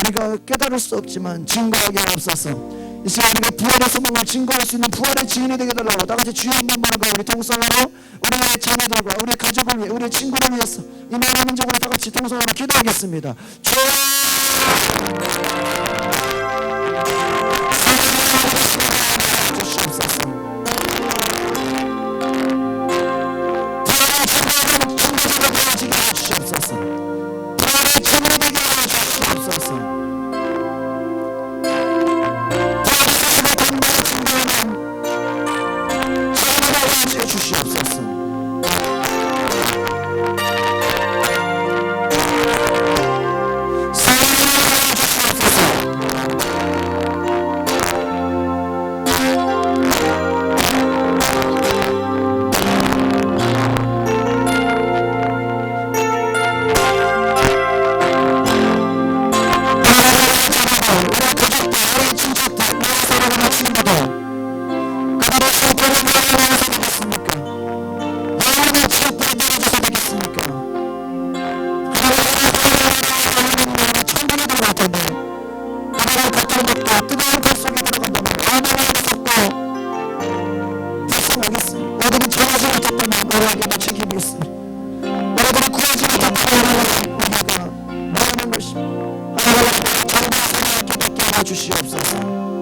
우리가 깨달을 수 없지만 증거하게 하옵소서. 이 시간 우리가 부활의 소망을 증거할 수 있는 부활의 증인이 되게 달라고 다같이 주여 한번 말하고 우리 통성으로 우리의 자녀들과 우리의 가족을 위해, 우리의 친구를 위해서 이 나라 민족으로 다같이 통성으로 기도하겠습니다. 주시옵소서.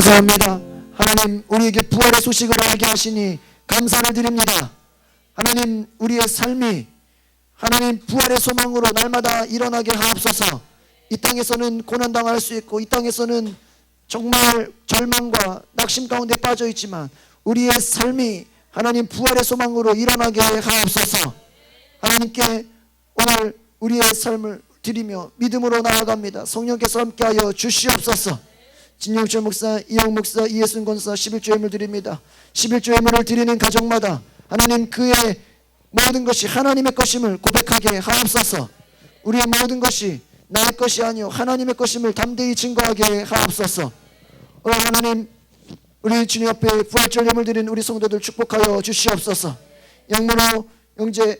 감사합니다. 하나님, 우리에게 부활의 소식을 알게 하시니 감사를 드립니다. 하나님, 우리의 삶이 하나님 부활의 소망으로 날마다 일어나게 하옵소서. 이 땅에서는 고난당할 수 있고 이 땅에서는 정말 절망과 낙심 가운데 빠져 있지만 우리의 삶이 하나님 부활의 소망으로 일어나게 하옵소서. 하나님께 오늘 우리의 삶을 드리며 믿음으로 나아갑니다. 성령께서 함께하여 주시옵소서. 진영철 목사, 이영 목사, 이예순 권사 11조 예물 드립니다. 11조 예물을 드리는 가정마다 하나님 그의 모든 것이 하나님의 것임을 고백하게 하옵소서. 우리의 모든 것이 나의 것이 아니요 하나님의 것임을 담대히 증거하게 하옵소서. 오늘 하나님, 우리 주님 앞에 부활절 예물 드리는 우리 성도들 축복하여 주시옵소서. 양문호 영재,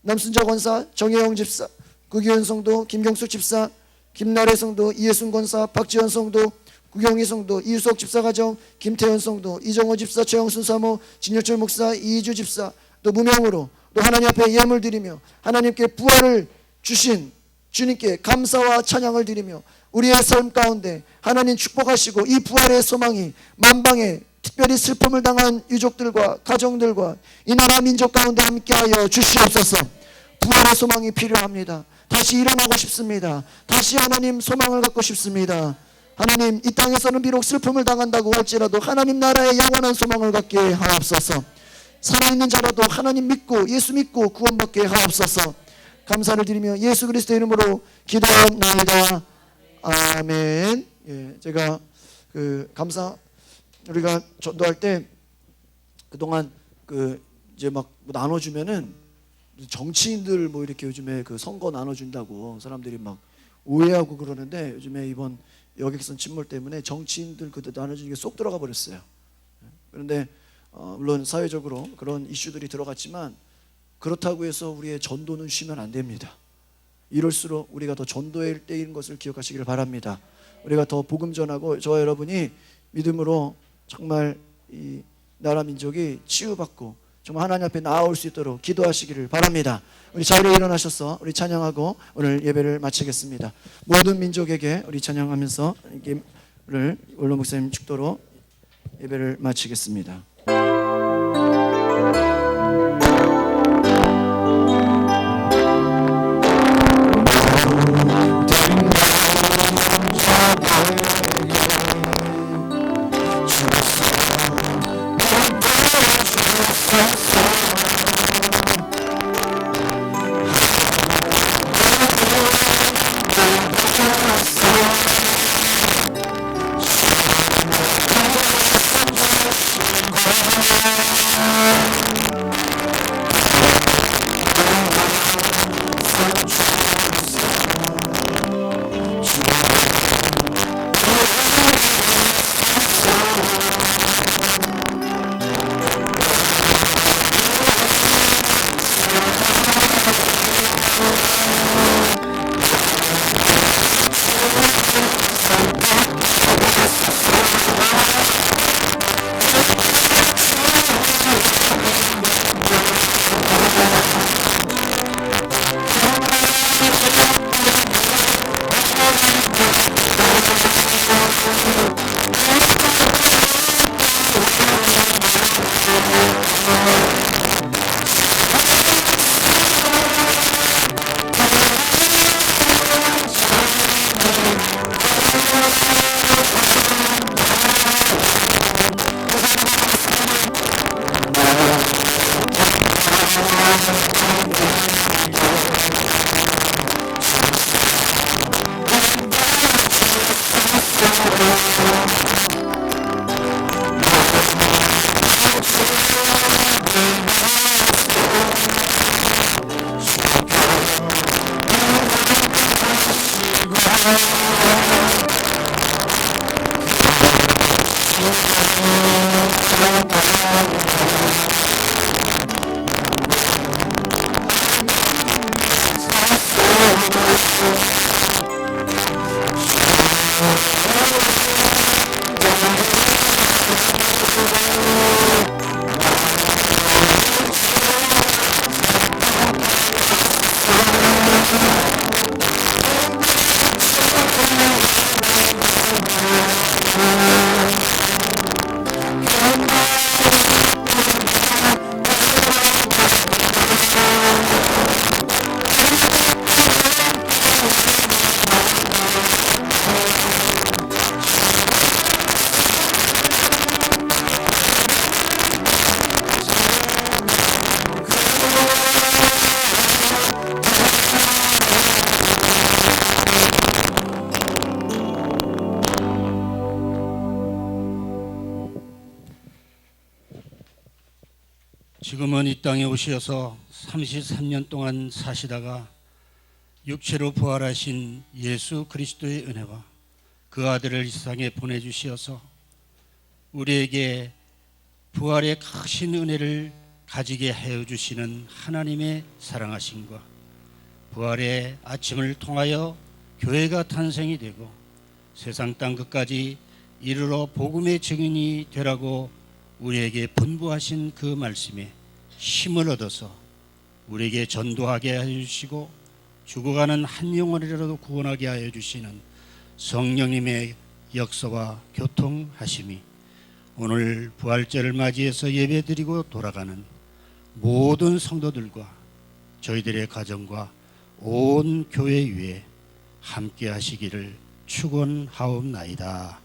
남순자 권사, 정혜영 집사, 구기현 성도, 김경숙 집사, 김나래 성도, 이예순 권사, 박지현 성도, 구경희 성도, 이유석 집사 가정, 김태현 성도, 이정호 집사, 최영순 사모, 진여철 목사, 이희주 집사, 또 무명으로 또 하나님 앞에 예물 드리며 하나님께 부활을 주신 주님께 감사와 찬양을 드리며 우리의 삶 가운데 하나님 축복하시고 이 부활의 소망이 만방에 특별히 슬픔을 당한 유족들과 가정들과 이 나라 민족 가운데 함께하여 주시옵소서. 부활의 소망이 필요합니다. 다시 일어나고 싶습니다. 다시 하나님 소망을 갖고 싶습니다. 하나님, 이 땅에서는 비록 슬픔을 당한다고 할지라도 하나님 나라의 영원한 소망을 갖게 하옵소서. 살아있는 자라도 하나님 믿고 예수 믿고 구원받게 하옵소서. 감사를 드리며 예수 그리스도의 이름으로 기도하옵나이다. 아멘. 예, 제가 우리가 전도할 때 그동안 이제 막 나눠주면은 정치인들 뭐 이렇게 요즘에 선거 나눠준다고 사람들이 막 오해하고 그러는데, 요즘에 이번 여객선 침몰 때문에 정치인들 나눠주는 게 쏙 들어가 버렸어요. 그런데 물론 사회적으로 그런 이슈들이 들어갔지만 그렇다고 해서 우리의 전도는 쉬면 안 됩니다. 이럴수록 우리가 더 전도의 때인 것을 기억하시기를 바랍니다. 우리가 더 복음 전하고 저와 여러분이 믿음으로 정말 이 나라 민족이 치유받고 정말 하나님 앞에 나아올 수 있도록 기도하시기를 바랍니다. 우리 자리에 일어나셔서 우리 찬양하고 오늘 예배를 마치겠습니다. 모든 민족에게 우리 찬양하면서 예배를 원로 목사님 축도로 예배를 마치겠습니다. 지금은 이 땅에 오셔서 33년 동안 사시다가 육체로 부활하신 예수 그리스도의 은혜와 그 아들을 이 세상에 보내주시어서 우리에게 부활의 크신 은혜를 가지게 하여 주시는 하나님의 사랑하심과 부활의 아침을 통하여 교회가 탄생이 되고 세상 땅 끝까지 이르러 복음의 증인이 되라고 우리에게 분부하신 그 말씀에 힘을 얻어서 우리에게 전도하게 하여 주시고 죽어가는 한 영혼이라도 구원하게 하여 주시는 성령님의 역사와 교통하심이 오늘 부활절을 맞이해서 예배드리고 돌아가는 모든 성도들과 저희들의 가정과 온 교회 위에 함께 하시기를 축원하옵나이다.